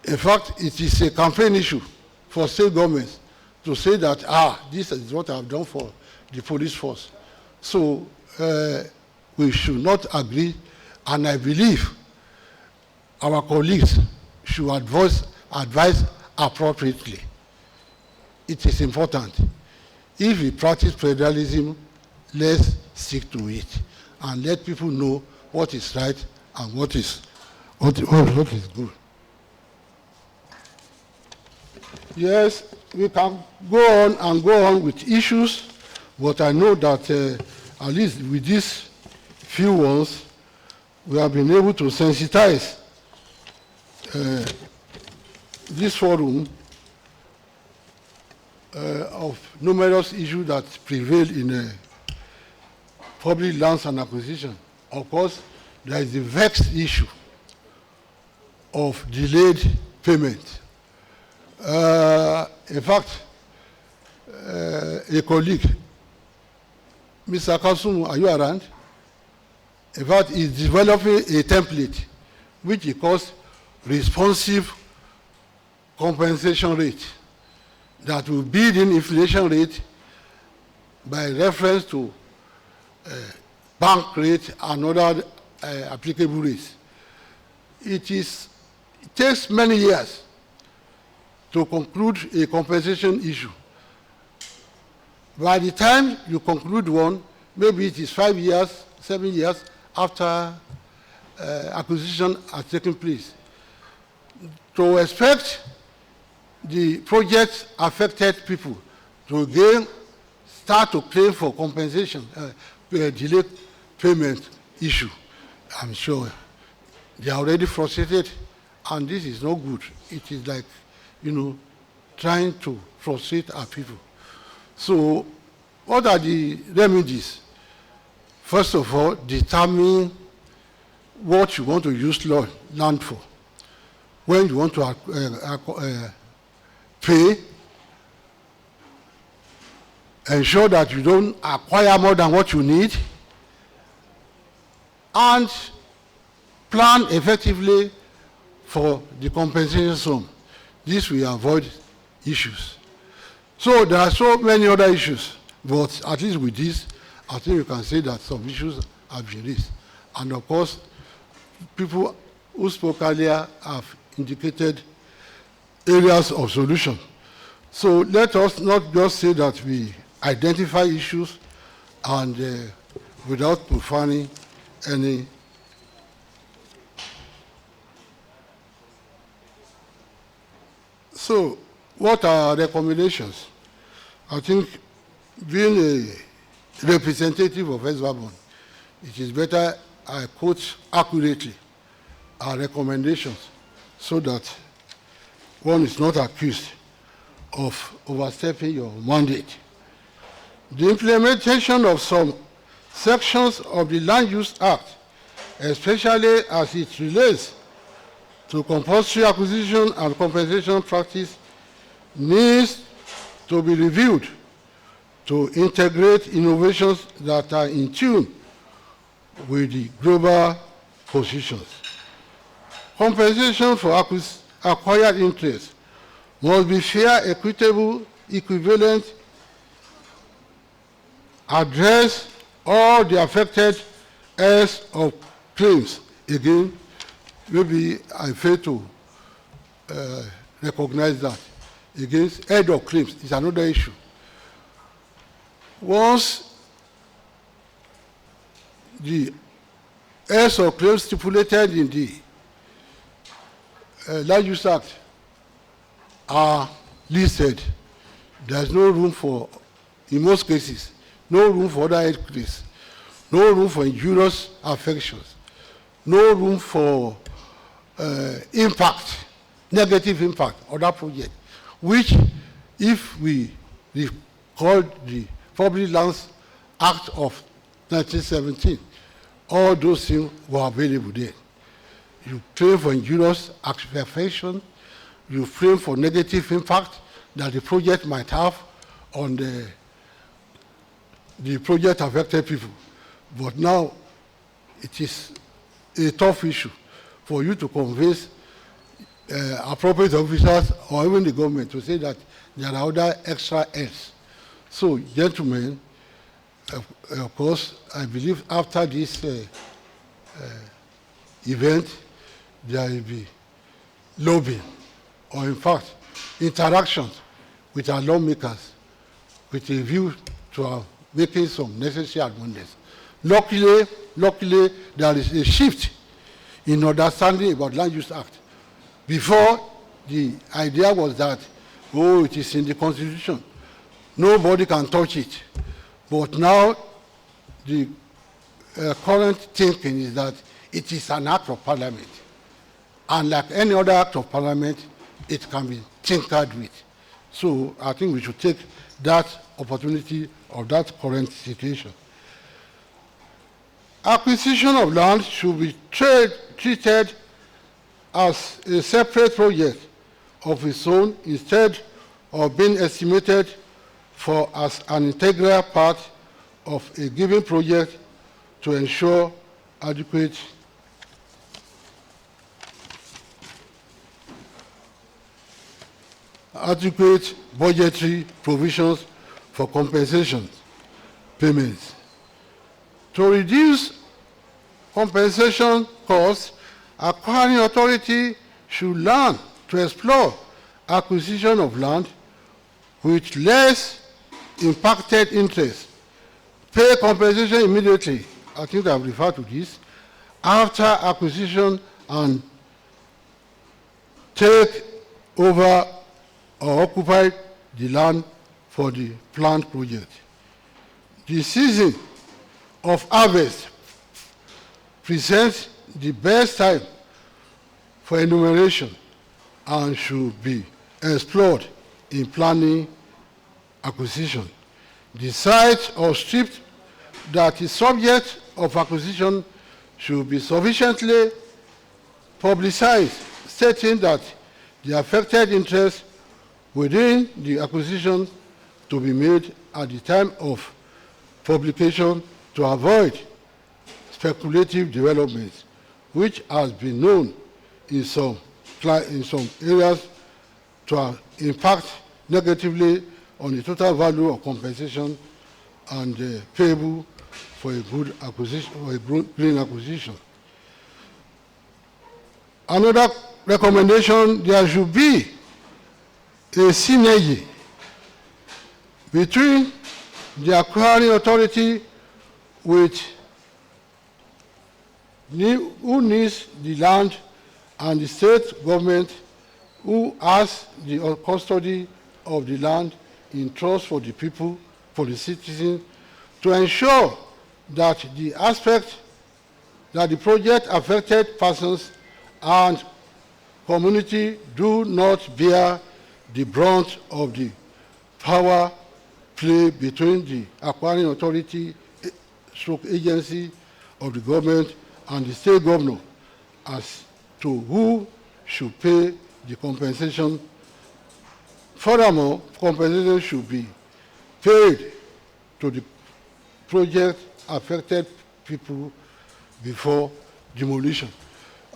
in fact, it is a campaign issue for state governments to say that, this is what I've done for the police force. So we should not agree, and I believe our colleagues should advise appropriately. It is important. If we practice federalism, let's stick to it and let people know what is right and what is good. Yes, we can go on and go on with issues, but I know that at least with these few ones, we have been able to sensitize this forum of numerous issues that prevail in public lands and acquisition. Of course, there is the vexed issue of delayed payment. In fact, a colleague, Mr. Kasum, are you around? In fact, he's developing a template which he calls responsive compensation rate that will build in inflation rate by reference to bank rate and other applicable rates. It takes many years to conclude a compensation issue. By the time you conclude one, maybe it is 5 years, 7 years after acquisition has taken place. To expect the project affected people to again start to claim for compensation, delayed payment issue, I'm sure they are already frustrated, and this is no good. It is like, trying to frustrate our people. So what are the remedies? First of all, determine what you want to use land for. When you want to pay ensure that you don't acquire more than what you need, and plan effectively for the compensation sum. This will avoid issues. So there are so many other issues, but at least with this, I think you can say that some issues have been raised. And of course, people who spoke earlier have indicated areas of solution. So let us not just say that we identify issues and without profaning any. So what are our recommendations? I think being a representative of ESVABON, it is better I quote accurately our recommendations so that one is not accused of overstepping your mandate. The implementation of some sections of the Land Use Act, especially as it relates to compulsory acquisition and compensation practice, needs to be reviewed to integrate innovations that are in tune with the global positions. Compensation for acquired interest must be fair, equitable, equivalent, address all the affected heirs of claims. Again, maybe I fail to recognize that. Against head of claims is another issue. Once the heirs of claims stipulated in the Land Use Act are listed, there's no room for, in most cases, no room for other head claims, no room for injurious affections, no room for impact, negative impact on that project, which, if we recall the Public Lands Act of 1917, all those things were available then. You claim for injurious affection, you claim for negative impact that the project might have on the project affected people. But now it is a tough issue for you to convince appropriate officers or even the government to say that there are other extra ends. So, gentlemen, of course, I believe after this event, there will be lobbying, or in fact, interactions with our lawmakers with a view to making some necessary amendments. Luckily, there is a shift in understanding about Land Use Act. Before, the idea was that, oh, it is in the Constitution. Nobody can touch it. But now, the current thinking is that it is an act of parliament. And like any other act of parliament, it can be tinkered with. So I think we should take that opportunity of that current situation. Acquisition of land should be treated as a separate project of its own instead of being estimated for as an integral part of a given project to ensure adequate budgetary provisions for compensation payments. To reduce compensation costs, acquiring authority should learn to explore acquisition of land with less impacted interest. Pay compensation immediately, I think I've referred to this, after acquisition and take over or occupy the land for the planned project. The season of harvest presents the best time for enumeration and should be explored in planning acquisition. The site or strip that is subject of acquisition should be sufficiently publicized, stating that the affected interest within the acquisition to be made at the time of publication to avoid speculative developments, which has been known in some areas to impact negatively on the total value of compensation and payable for a good acquisition or a green acquisition. Another recommendation, there should be a synergy between the acquiring authority with who needs the land and the state government who has the custody of the land in trust for the people, for the citizens, to ensure that the aspect that the project affected persons and community do not bear the brunt of the power play between the acquiring authority stroke agency of the government and the state governor as to who should pay the compensation. Furthermore, compensation should be paid to the project affected people before demolition.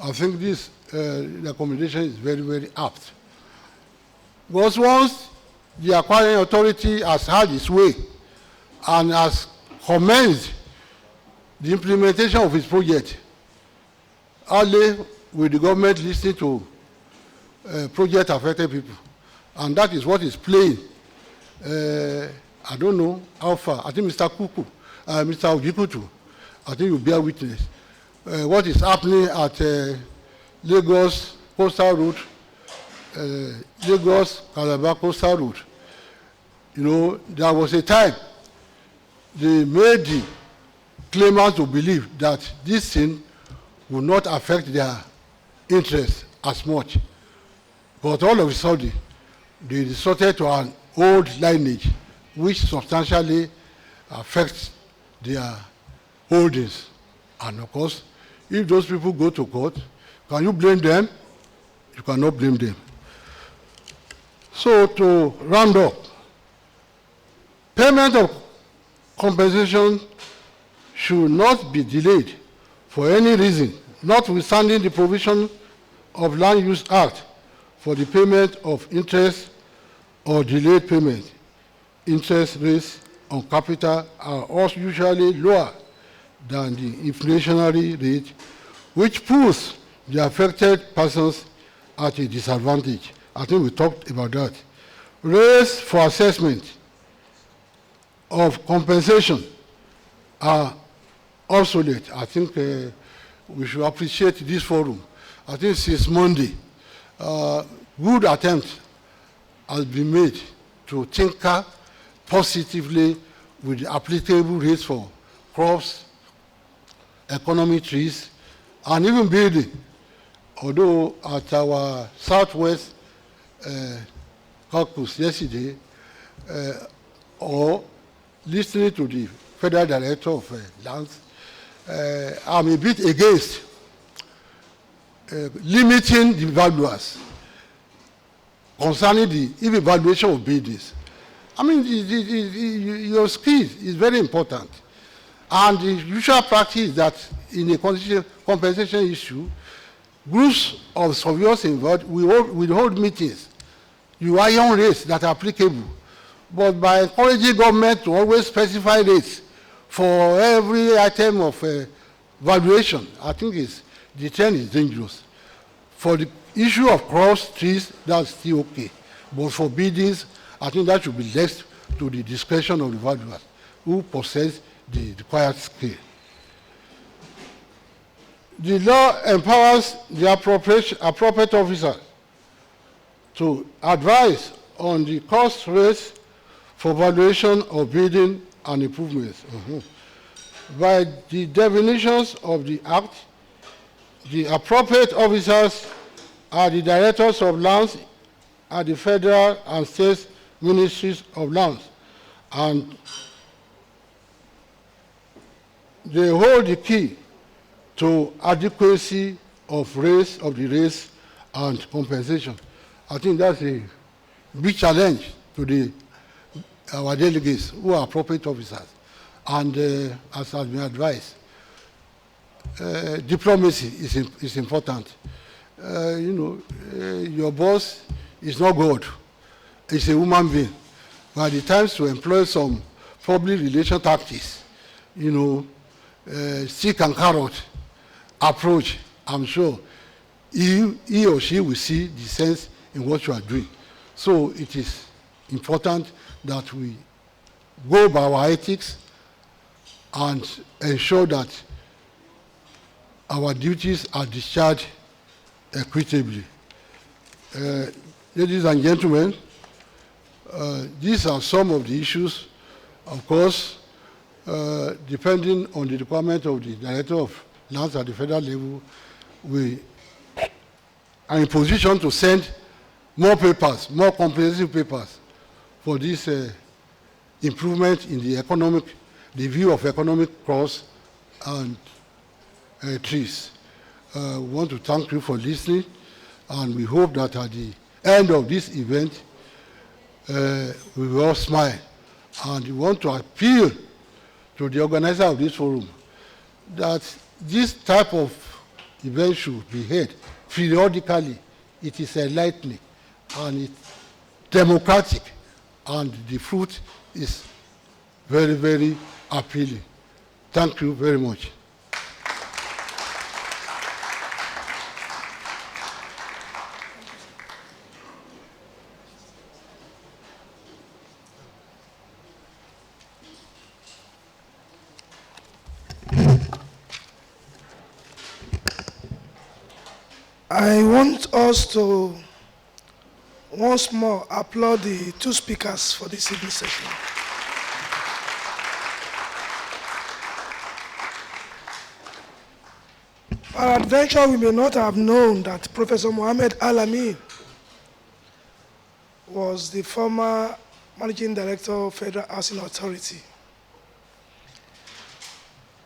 I think this recommendation is very, very apt. Because once the acquiring authority has had its way and has commenced the implementation of its project, only will the government listen to project affected people. And that is what is playing. I don't know how far. I think Mr. Kuku, Mr. Ojikutu, I think you'll bear witness. What is happening at Lagos Coastal Road, Lagos Calabar Coastal Road. You know, there was a time they made the claimants to believe that this thing will not affect their interest as much. But all of a sudden, they resorted to an old lineage which substantially affects their holdings. And of course, if those people go to court, can you blame them? You cannot blame them. So to round up, payment of compensation should not be delayed for any reason, notwithstanding the provision of Land Use Act for the payment of interest or delayed payment. Interest rates on capital are also usually lower than the inflationary rate, which puts the affected persons at a disadvantage. I think we talked about that. Rates for assessment of compensation are obsolete. I think we should appreciate this forum. I think since Monday, good attempt has been made to tinker positively with the applicable rates for crops, economy trees, and even building. Although at our Southwest caucus yesterday, or listening to the Federal Director of Lands, I'm a bit against limiting the valuers concerning the evaluation of buildings. I mean, your skill is very important. And the usual practice is that in a compensation issue, groups of surveyors involved will hold meetings. You iron rates that are applicable. But by encouraging government to always specify rates for every item of valuation, I think the trend is dangerous. For the issue of crops, trees, that's still okay. But for buildings, I think that should be left to the discretion of the valuers who possess the required skill. The law empowers the appropriate officer to advise on the cost rates for valuation of building and improvements. By the definitions of the Act, the appropriate officers are the directors of lands at the federal and state ministries of lands, and they hold the key to adequacy of the rates and compensation. I think that's a big challenge to the our delegates who are appropriate officers. And as has been advised, diplomacy is important. Your boss is not God. He's a human being. But at the times to employ some public relation tactics, stick and carrot approach, I'm sure he or she will see the sense in what you are doing. So it is important that we go by our ethics and ensure that our duties are discharged equitably. Ladies and gentlemen, these are some of the issues. Of course, depending on the requirement of the Director of Lands at the federal level, we are in position to send more papers, more comprehensive papers for this improvement in the view of economic crops and trees. We want to thank you for listening, and we hope that at the end of this event, we will all smile. And we want to appeal to the organizer of this forum that this type of event should be held periodically. It is enlightening and it's democratic, and the fruit is very, very appealing. Thank you very much. I want us to once more applaud the two speakers for this evening session. Peradventure, we may not have known that Professor Mohamed Al-Amin was the former Managing Director of Federal Housing Authority.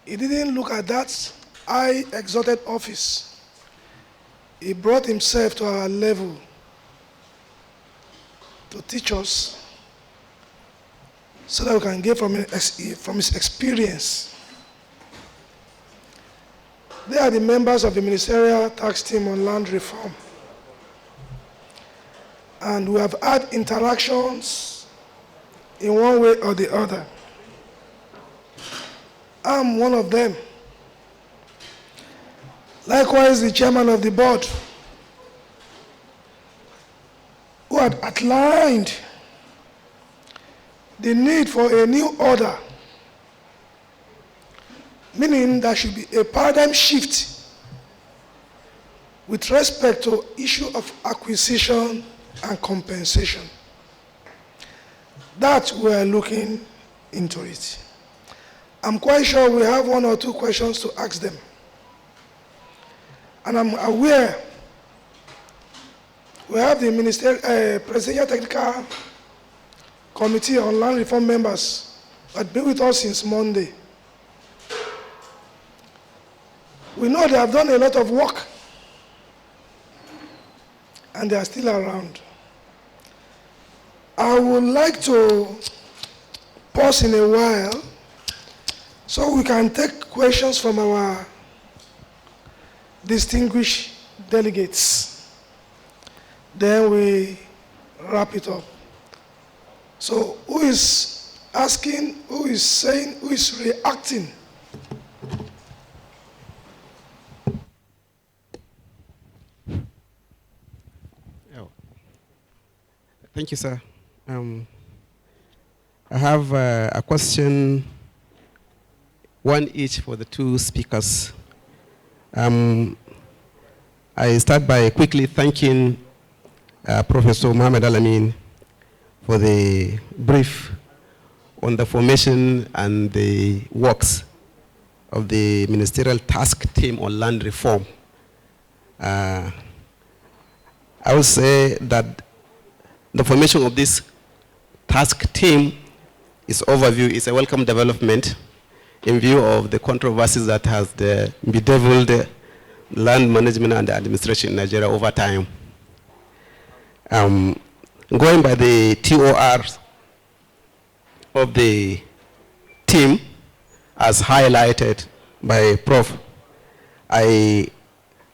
He didn't look at that high exalted office. He brought himself to our level to teach us so that we can get from his experience. They are the members of the Ministerial Tax Team on Land Reform. And we have had interactions in one way or the other. I'm one of them. Likewise, the chairman of the board, who had outlined the need for a new order, meaning there should be a paradigm shift with respect to issue of acquisition and compensation. That we are looking into it. I'm quite sure we have one or two questions to ask them. And I'm aware we have the Presidential Technical Committee on Land Reform members that have been with us since Monday. We know they have done a lot of work, and they are still around. I would like to pause in a while so we can take questions from our distinguished delegates. Then we wrap it up. So who is asking, who is saying, who is reacting? Thank you, sir. I have a question, one each for the two speakers. I start by quickly thanking Professor Mohamed Al-Amin for the brief on the formation and the works of the Ministerial Task Team on Land Reform. I would say that the formation of this task team is a welcome development in view of the controversies that has bedeviled land management and administration in Nigeria over time. Going by the TOR, of the team, as highlighted by Prof, I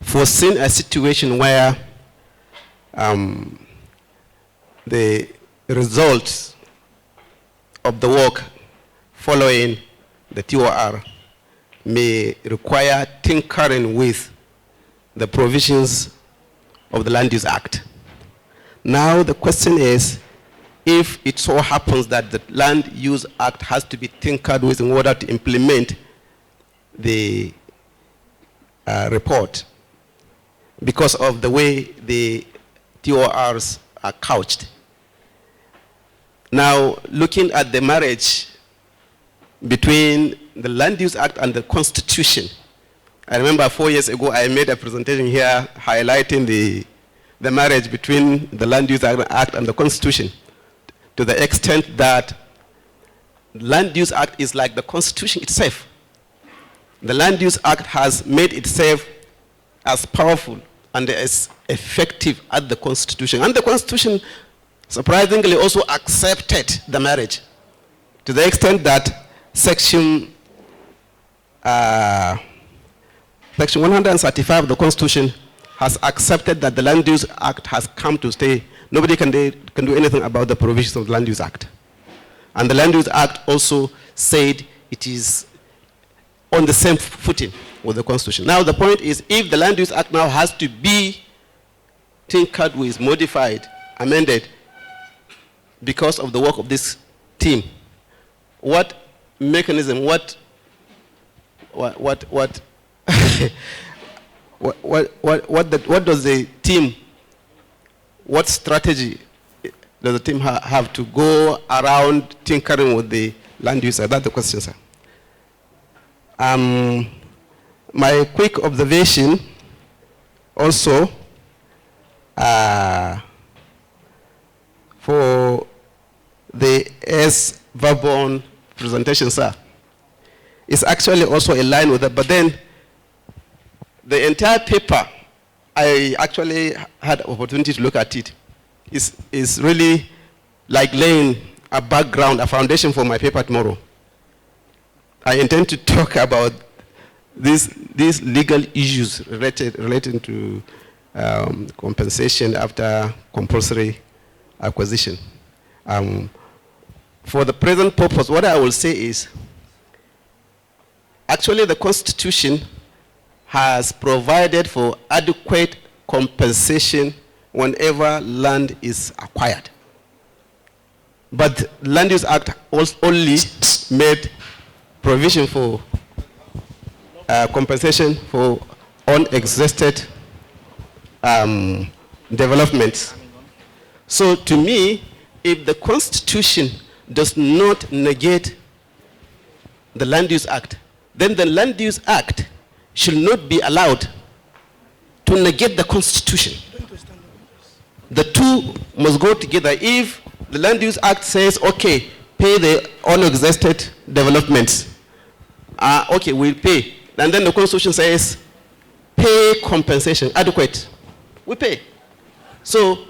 foreseen a situation where the results of the work following the TOR may require tinkering with the provisions of the Land Use Act. Now the question is, if it so happens that the Land Use Act has to be tinkered with in order to implement the report because of the way the TORs are couched. Now, looking at the marriage between the Land Use Act and the Constitution, I remember 4 years ago I made a presentation here highlighting the marriage between the Land Use Act and the Constitution, to the extent that the Land Use Act is like the Constitution itself. The Land Use Act has made itself as powerful and as effective as the Constitution. And the Constitution, surprisingly, also accepted the marriage, to the extent that Section 135 of the Constitution has accepted that the Land Use Act has come to stay. Nobody can do anything about the provisions of the Land Use Act. And the Land Use Act also said it is on the same footing with the Constitution. Now the point is, if the Land Use Act now has to be tinkered with, modified, amended, because of the work of this team, what mechanism, what does the team, what strategy does the team have to go around tinkering with the Land Use Act? That's the question, sir. My quick observation also for the S. Vaughn presentation, sir, is actually also in line with it, but then the entire paper, I actually had opportunity to look at it, is really like laying a background, a foundation for my paper tomorrow. I intend to talk about these legal issues relating to compensation after compulsory acquisition. For the present purpose, what I will say is, actually the Constitution has provided for adequate compensation whenever land is acquired. But the Land Use Act only made provision for compensation for unexhausted developments. So to me, if the Constitution does not negate the Land Use Act, then the Land Use Act should not be allowed to negate the Constitution. The two must go together. If the Land Use Act says, okay, pay the unexhausted developments, okay, we'll pay. And then the Constitution says, pay compensation, adequate, we pay. So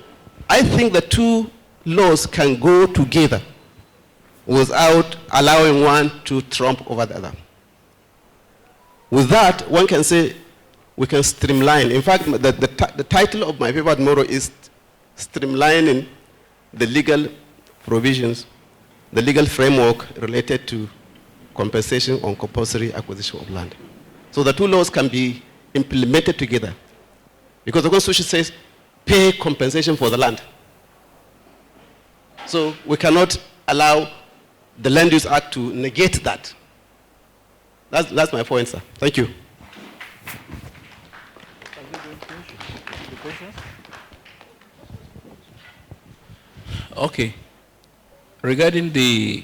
I think the two laws can go together without allowing one to trump over the other. With that, one can say we can streamline. In fact, the title of my paper tomorrow is Streamlining the Legal Provisions, the Legal Framework Related to Compensation on Compulsory Acquisition of Land. So the two laws can be implemented together, because the Constitution says pay compensation for the land. So we cannot allow the Land Use Act to negate that. That's my point, sir. Thank you. Okay. Regarding the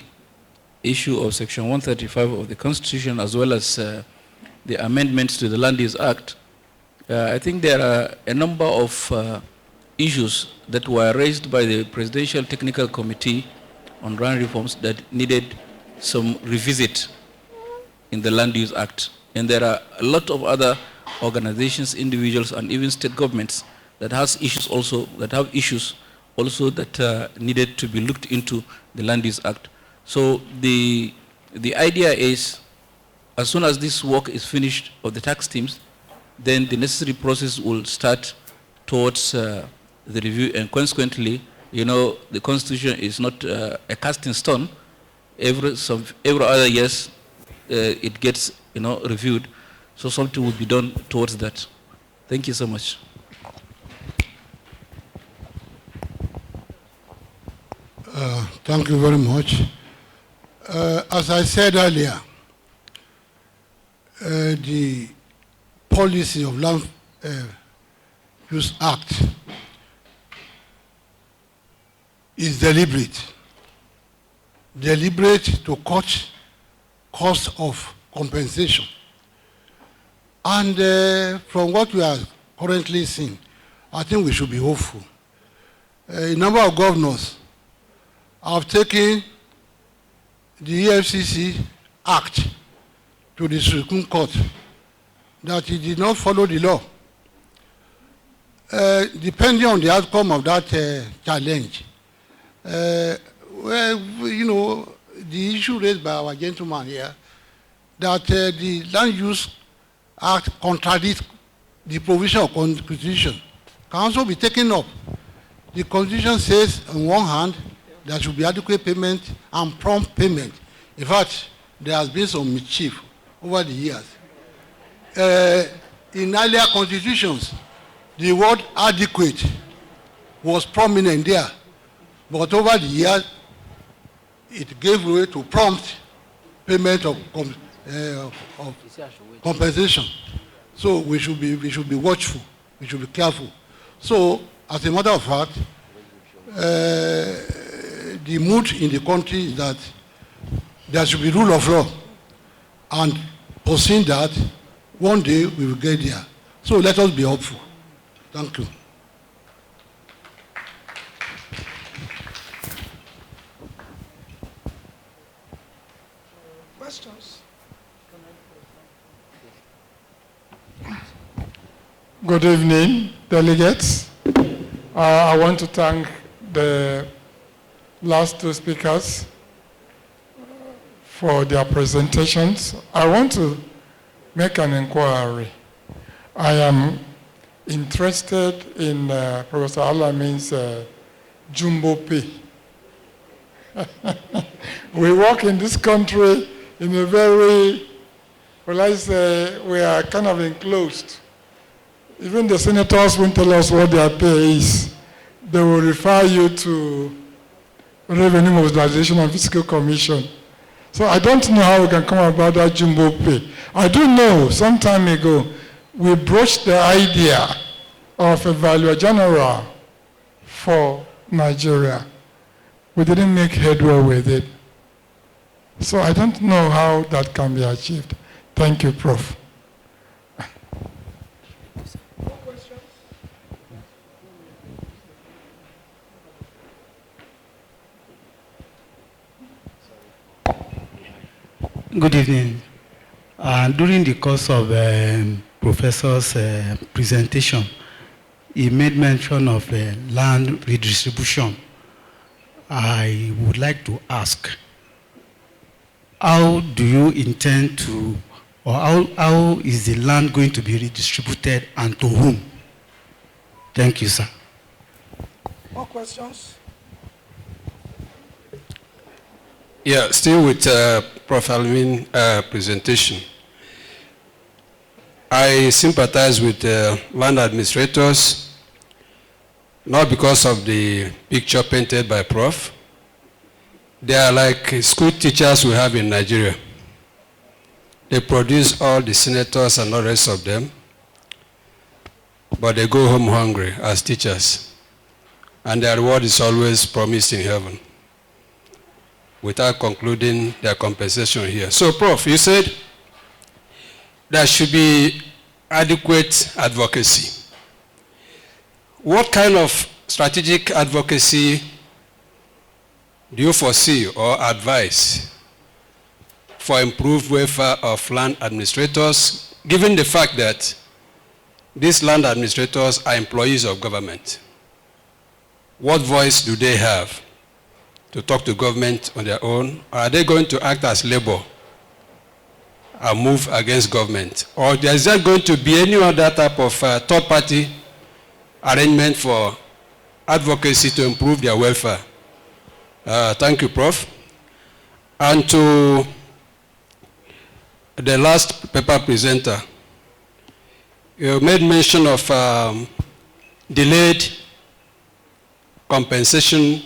issue of Section 135 of the Constitution, as well as the amendments to the Land Use Act, I think there are a number of issues that were raised by the Presidential Technical Committee on Land Reforms that needed some revisit in the Land Use Act. And there are a lot of other organizations, individuals, and even state governments that have issues also that needed to be looked into the Land Use Act. So the idea is, as soon as this work is finished of the tax teams, then the necessary process will start towards the review, and consequently, you know, the Constitution is not a cast in stone. Every other years, it gets, you know, reviewed. So something will be done towards that. Thank you so much. Thank you very much. As I said earlier, the policy of Land Use Act is deliberate to cut cost of compensation. And from what we are currently seeing, I think we should be hopeful. A number of governors have taken the EFCC Act to the Supreme Court that it did not follow the law. Depending on the outcome of that challenge, well, you know, the issue raised by our gentleman here, that the Land Use Act contradicts the provision of Constitution, can also be taken up. The Constitution says, on one hand, there should be adequate payment and prompt payment. In fact, there has been some mischief over the years. In earlier constitutions, the word adequate was prominent there, but over the years, it gave way to prompt payment of compensation. So we should be watchful, we should be careful. So, as a matter of fact, the mood in the country is that there should be rule of law, and foreseeing that one day we will get there. So let us be hopeful. Thank you. Questions? Good evening, delegates. I want to thank the last two speakers for their presentations. I want to make an inquiry. I am interested in Professor Alamin's Jumbo Pay. We work in this country in a very, well, I say, we are kind of enclosed. Even the senators won't tell us what their pay is. They will refer you to Revenue Mobilization and Fiscal Commission. So I don't know how we can come about that Jumbo Pay. I do know some time ago we broached the idea of a Valuer General for Nigeria. We didn't make headway with it. So I don't know how that can be achieved. Thank you, Prof. Good evening. During the course of Professor's presentation, he made mention of land redistribution. I would like to ask, how do you intend to, or how is the land going to be redistributed and to whom? Thank you, sir. More questions? Yeah, still with Prof. Alamin presentation. I sympathize with land administrators, not because of the picture painted by Prof. They are like school teachers we have in Nigeria. They produce all the senators and the rest of them, but they go home hungry as teachers. And their reward is always promised in heaven, without concluding their compensation here. So, Prof, you said there should be adequate advocacy. What kind of strategic advocacy do you foresee or advise for improved welfare of land administrators, given the fact that these land administrators are employees of government? What voice do they have to talk to government on their own? Or are they going to act as labor and move against government? Or is there going to be any other type of third-party arrangement for advocacy to improve their welfare? Thank you, Prof. And to the last paper presenter, you made mention of delayed compensation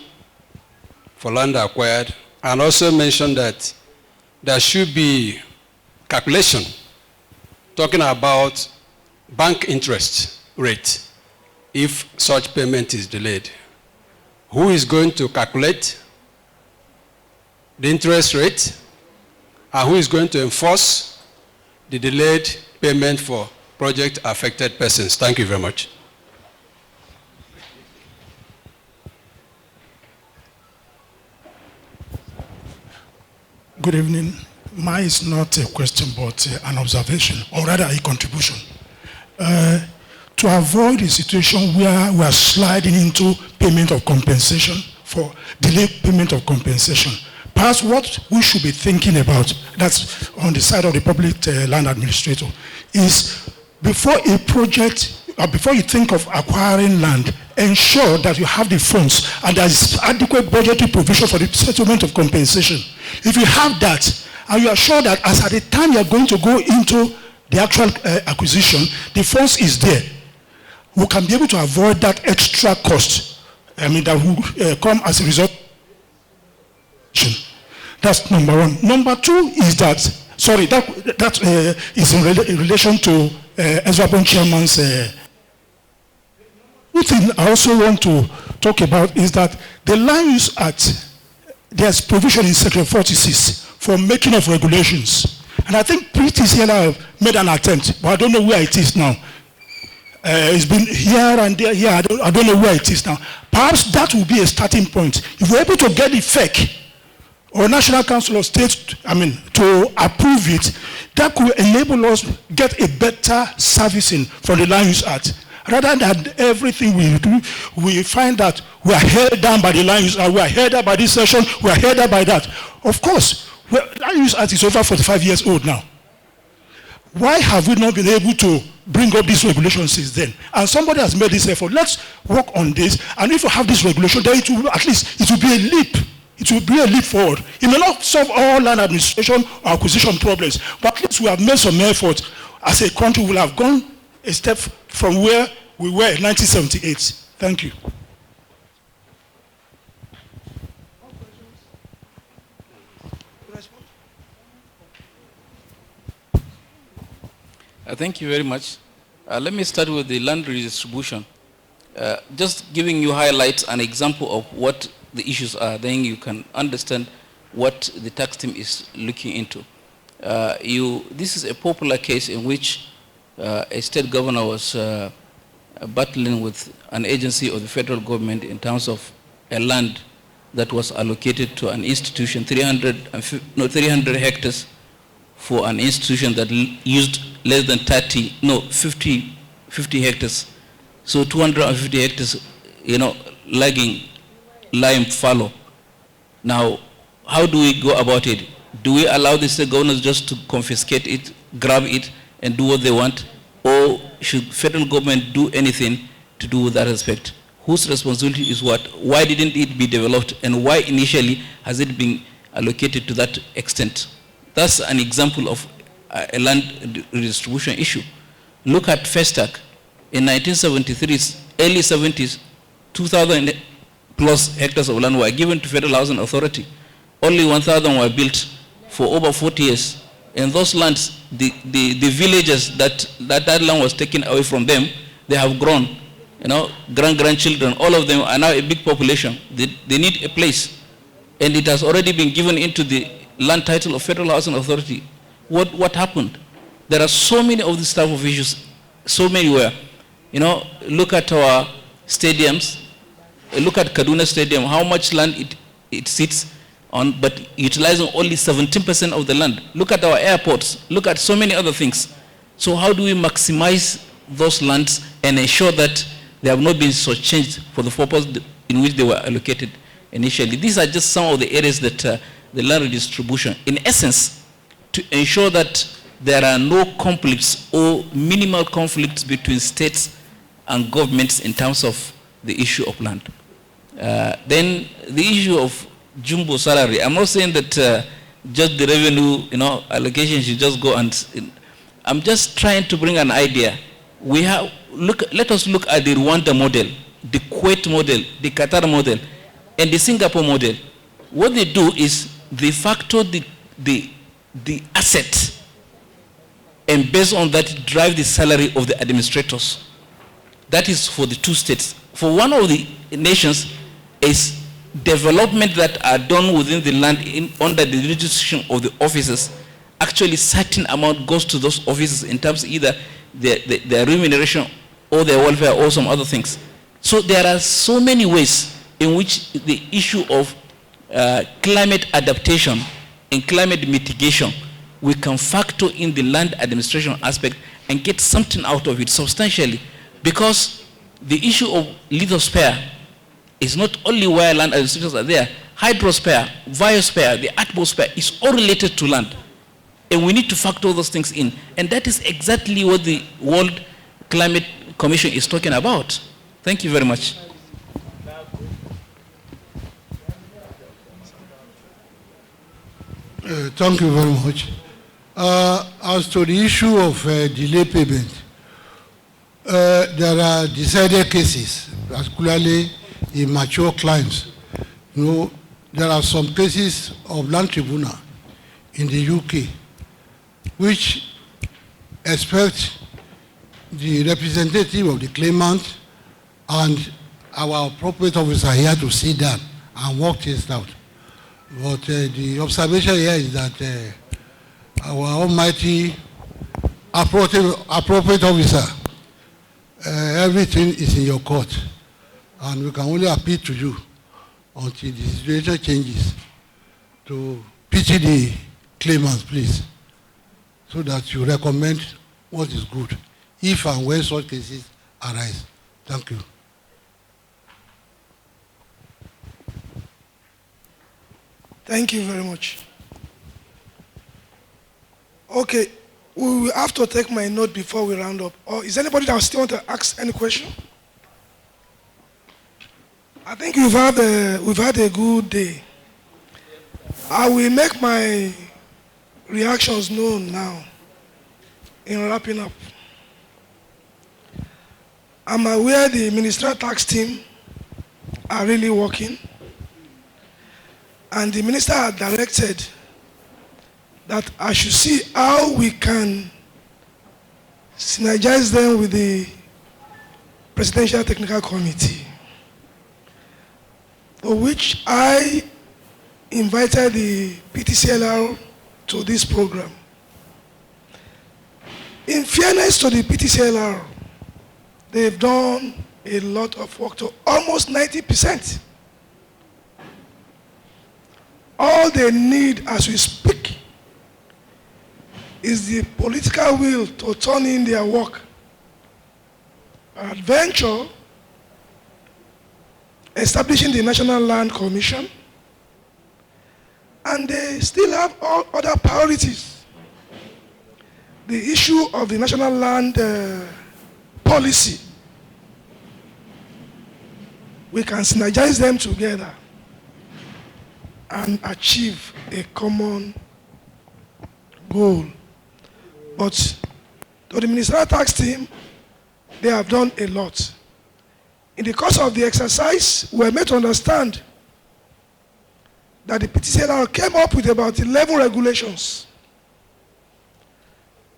for land acquired, and also mentioned that there should be calculation talking about bank interest rate if such payment is delayed. Who is going to calculate the interest rate, and who is going to enforce the delayed payment for project affected persons? Thank you very much. Good evening. Mine is not a question but an observation, or rather a contribution. To avoid a situation where we are sliding into payment of compensation for delayed payment of compensation, perhaps what we should be thinking about, that's on the side of the public land administrator, is before a project, or before you think of acquiring land, ensure that you have the funds and there is adequate budgetary provision for the settlement of compensation. If you have that, and you are sure that as at the time you are going to go into the actual acquisition, the funds is there, we can be able to avoid that extra cost, that will come as a result. That's number one. Number two is that, sorry, that is in relation to Ezra Chairman's. One thing I also want to talk about is that the Land Use Act, there's provision in Section 46 for making of regulations. And I think British here have made an attempt, but I don't know where it is now. It's been here and there, here, I don't know where it is now. Perhaps that will be a starting point. If we're able to get the FEC, or National Council of States, to approve it, that could enable us to get a better servicing from the Land Use Act. Rather than everything we do, we find that we are held down by the Land Use Act, we are held down by this session, we are held down by that. Of course, Land Use Act is over 45 years old now. Why have we not been able to bring up these regulations since then? And somebody has made this effort. Let's work on this, and if you have this regulation, then it will, at least it will be a leap. It will be a leap forward. It may not solve all land administration or acquisition problems, but at least we have made some effort. As a country, we will have gone a step from where we were in 1978. Thank you. Thank you very much. Let me start with the land redistribution. Just giving you highlights, an example of what the issues are, then you can understand what the tax team is looking into. This is a popular case in which a state governor was battling with an agency of the federal government in terms of a land that was allocated to an institution, 300 hectares for an institution that used less than 50 hectares. So 250 hectares, lagging lime fallow. Now, how do we go about it? Do we allow the state governors just to confiscate it, grab it, and do what they want? Or should federal government do anything to do with that respect? Whose responsibility is what? Why didn't it be developed? And why initially has it been allocated to that extent? That's an example of a land redistribution issue. Look at Festac. In 1973, early 70s, 2,000 plus hectares of land were given to Federal Housing Authority. Only 1,000 were built for over 40 years. In those lands, the villages that land was taken away from them, they have grown. Grandchildren, all of them are now a big population. They need a place. And it has already been given into the land title of Federal Housing Authority. What happened? There are so many of these type of issues, so many where, look at our stadiums, look at Kaduna Stadium, how much land it sits on, but utilizing only 17% of the land. Look at our airports, look at so many other things. So how do we maximize those lands and ensure that they have not been so changed for the purpose in which they were allocated? initially. These are just some of the areas that the land redistribution, in essence, to ensure that there are no conflicts or minimal conflicts between states and governments in terms of the issue of land. Then the issue of jumbo salary. I'm not saying that just the revenue, allocation should just go and. I'm just trying to bring an idea. Let us look at the Rwanda model, the Kuwait model, the Qatar model, and the Singapore model. What they do is they factor the asset, and based on that drive the salary of the administrators. That is for the two states. For one of the nations is development that are done within the land under the jurisdiction of the officers. Actually, certain amount goes to those officers in terms of either their remuneration or their welfare or some other things. So there are so many ways in which the issue of climate adaptation and climate mitigation, we can factor in the land administration aspect and get something out of it substantially. Because the issue of lithosphere is not only where land administrators are there. Hydrosphere, biosphere, the atmosphere is all related to land. And we need to factor those things in. And that is exactly what the World Climate Commission is talking about. Thank you very much. Thank you very much. As to the issue of delay payment, there are decided cases, particularly in mature clients. There are some cases of land tribunal in the UK which expect the representative of the claimant and our appropriate officer here to sit down and work things out. But the observation here is that our almighty appropriate officer, everything is in your court, and we can only appeal to you until the situation changes to pity the claimants, please, so that you recommend what is good, if and when such cases arise. Thank you. Thank you very much. Okay, we will have to take my note before we round up. Or is anybody that still want to ask any question? I think we've had a good day. I will make my reactions known now in wrapping up. I'm aware the ministerial tax team are really working, and the minister had directed that I should see how we can synergize them with the Presidential Technical Committee, for which I invited the PTCLR to this program. In fairness to the PTCLR, they've done a lot of work, to almost 90%. All they need as we speak is the political will to turn in their work. Adventure, establishing the National Land Commission, and they still have all other priorities. The issue of the national land policy, we can synergize them together and achieve a common goal. But to the ministerial tax team, they have done a lot. In the course of the exercise, we were made to understand that the PTCLR came up with about 11 regulations.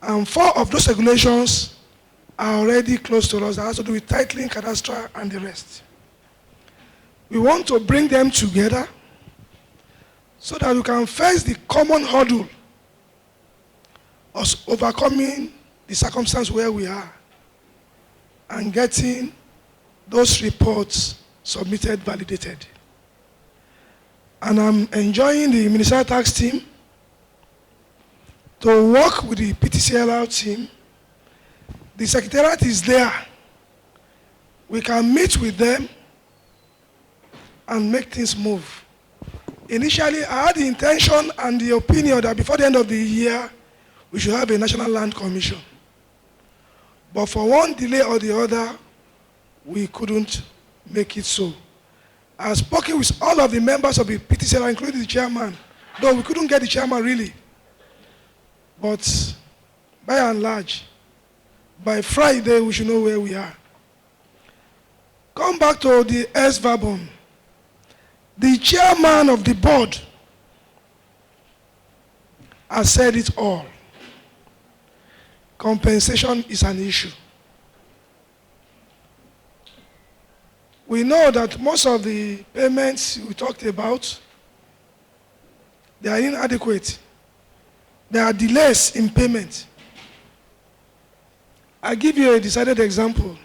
And 4 of those regulations are already close to us. That has to do with titling, cadastral, and the rest. We want to bring them together so that we can face the common hurdle of overcoming the circumstance where we are and getting those reports submitted, validated. And I'm enjoying the ministerial tax team to work with the PTCLR team. The secretariat is there. We can meet with them and make things move. Initially, I had the intention and the opinion that before the end of the year, we should have a National Land Commission. But for one delay or the other, we couldn't make it so. I have spoken with all of the members of the PTCL, including the chairman, though we couldn't get the chairman really. But by and large, by Friday, we should know where we are. Come back to the S-Verbum. The chairman of the board has said it all. Compensation is an issue. We know that most of the payments we talked about, they are inadequate. There are delays in payment. I give you a decided example.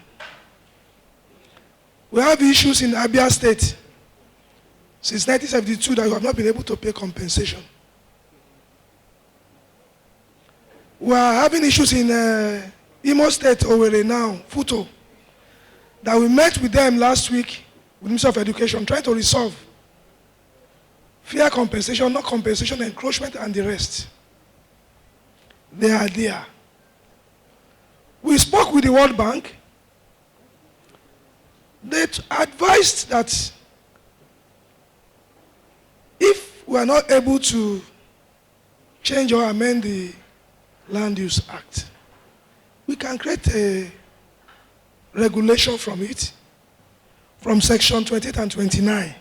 We have issues in Abia State since 1972 that we have not been able to pay compensation. We are having issues in Imo State, Owerri now, Futo, that we met with them last week with the Minister of Education trying to resolve fair compensation, not compensation, encroachment, and the rest. They are there. We spoke with the World Bank. They advised that if we are not able to change or amend the Land Use Act, we can create a regulation from it, from section 28 and 29.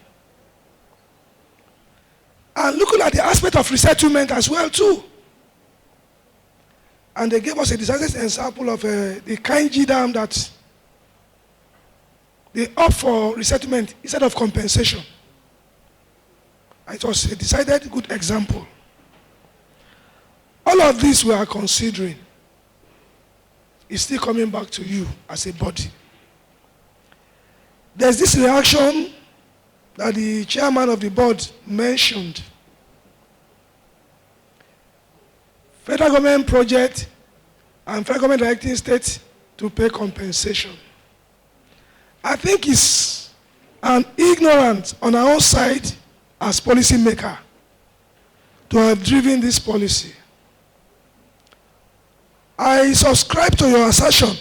And looking at the aspect of resettlement as well too. And they gave us a disastrous example of the Kainji Dam that they opt for resettlement instead of compensation. It was a decided good example. All of this we are considering is still coming back to you as a body. There's this reaction that the chairman of the board mentioned. Federal government project and federal government directing states to pay compensation. I think it's an ignorance on our own side as policymaker to have driven this policy. I subscribe to your assertion.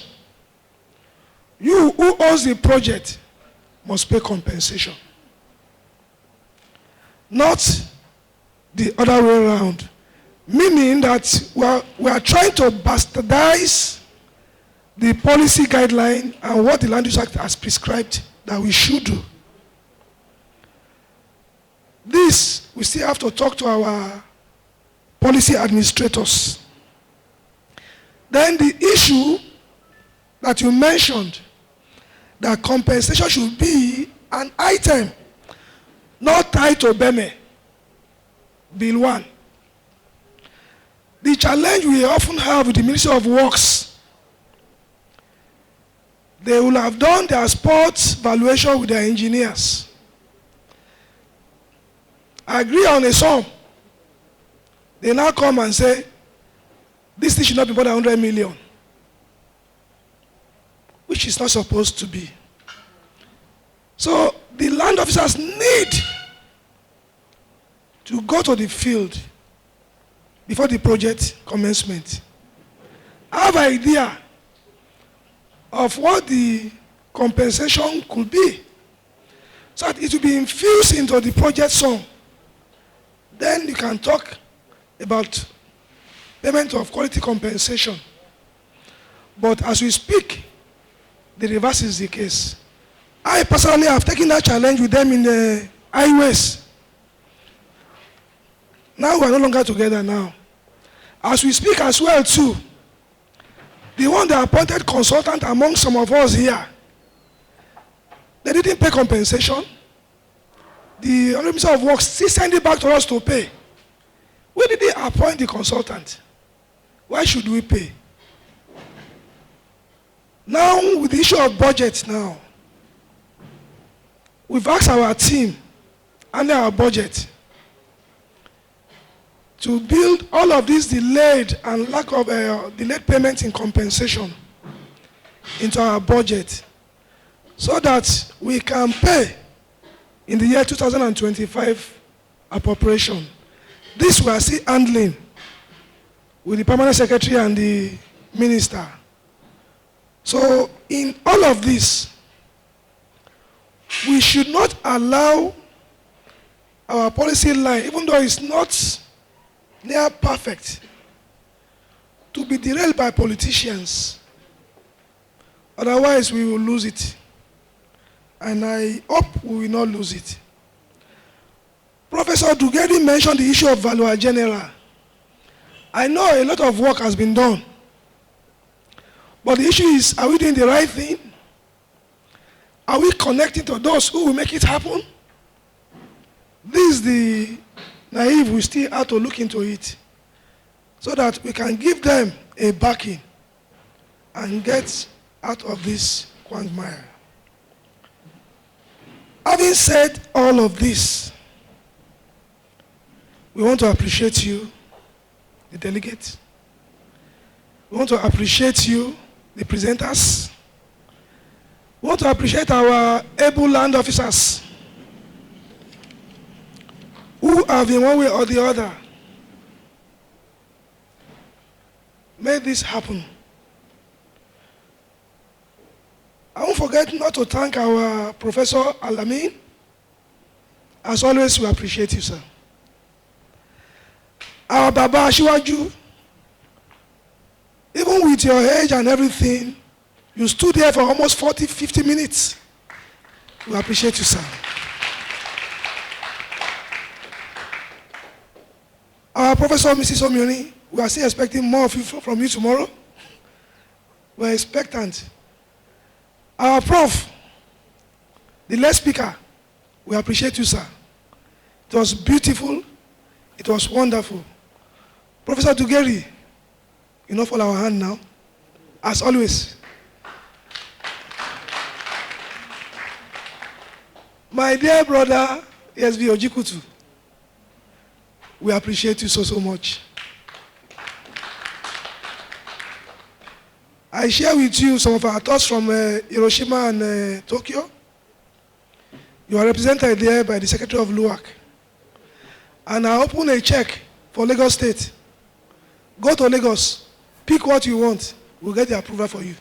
You who owns the project must pay compensation. Not the other way around. Meaning that we are trying to bastardize the policy guideline and what the Land Use Act has prescribed that we should do. This, we still have to talk to our policy administrators. Then the issue that you mentioned, that compensation should be an item, not tied to BEME, Bill 1. The challenge we often have with the Ministry of Works, they will have done their sports valuation with their engineers. Agree on a sum. They now come and say, this thing should not be more than 100 million, which is not supposed to be. So the land officers need to go to the field before the project commencement. Have an idea of what the compensation could be, so that it will be infused into the project sum. Then you can talk about payment of quality compensation. But as we speak, the reverse is the case. I personally have taken that challenge with them in the highways. Now we are no longer together now. As we speak as well too, the one that appointed consultant among some of us here, they didn't pay compensation. The Minister of Works still send it back to us to pay. Where did they appoint the consultant? Why should we pay? Now, with the issue of budget now, we've asked our team under our budget to build all of these delayed and lack of delayed payments in compensation into our budget so that we can pay in the year 2025 appropriation. This we are still handling with the permanent secretary and the minister. So in all of this, we should not allow our policy line, even though it's not near perfect, to be derailed by politicians. Otherwise, we will lose it. And I hope we will not lose it. Professor Dugeri mentioned the issue of Valua General. I know a lot of work has been done. But the issue is, are we doing the right thing? Are we connecting to those who will make it happen? This is the naive we still have to look into it so that we can give them a backing and get out of this quagmire. Having said all of this, we want to appreciate you, the delegates. We want to appreciate you, the presenters. We want to appreciate our able land officers who have in one way or the other made this happen. I won't forget not to thank our Professor Al-Amin. As always, we appreciate you, sir. Our Baba Ashiwaju, even with your age and everything, you stood there for almost 40, 50 minutes. We appreciate you, sir. Our Professor Mrs. Omioni, we are still expecting more of you from you tomorrow. We are expectant. Our Prof, the last speaker, we appreciate you, sir. It was beautiful. It was wonderful. Professor Dugeri, you know, for our hand now, as always. My dear brother, ESV Ojikutu, we appreciate you so, so much. I share with you some of our thoughts from Hiroshima and Tokyo. You are represented there by the Secretary of LUAC. And I open a check for Lagos State. Go to Lagos, pick what you want. We'll get the approval for you.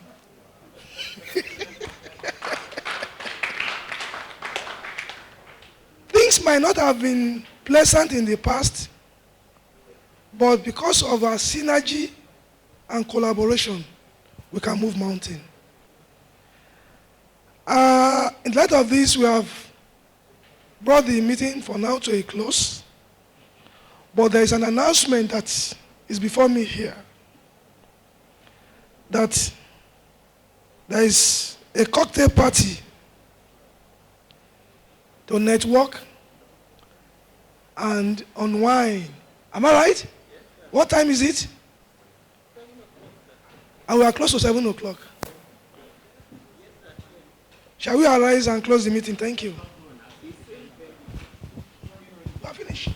Things might not have been pleasant in the past, but because of our synergy and collaboration, we can move mountain. In light of this, we have brought the meeting for now to a close, but there is an announcement that is before me here, that there is a cocktail party to network and unwind. Am I right? Yes, what time is it? And we are close to 7 o'clock. Shall we arise and close the meeting? Thank you. We are finished.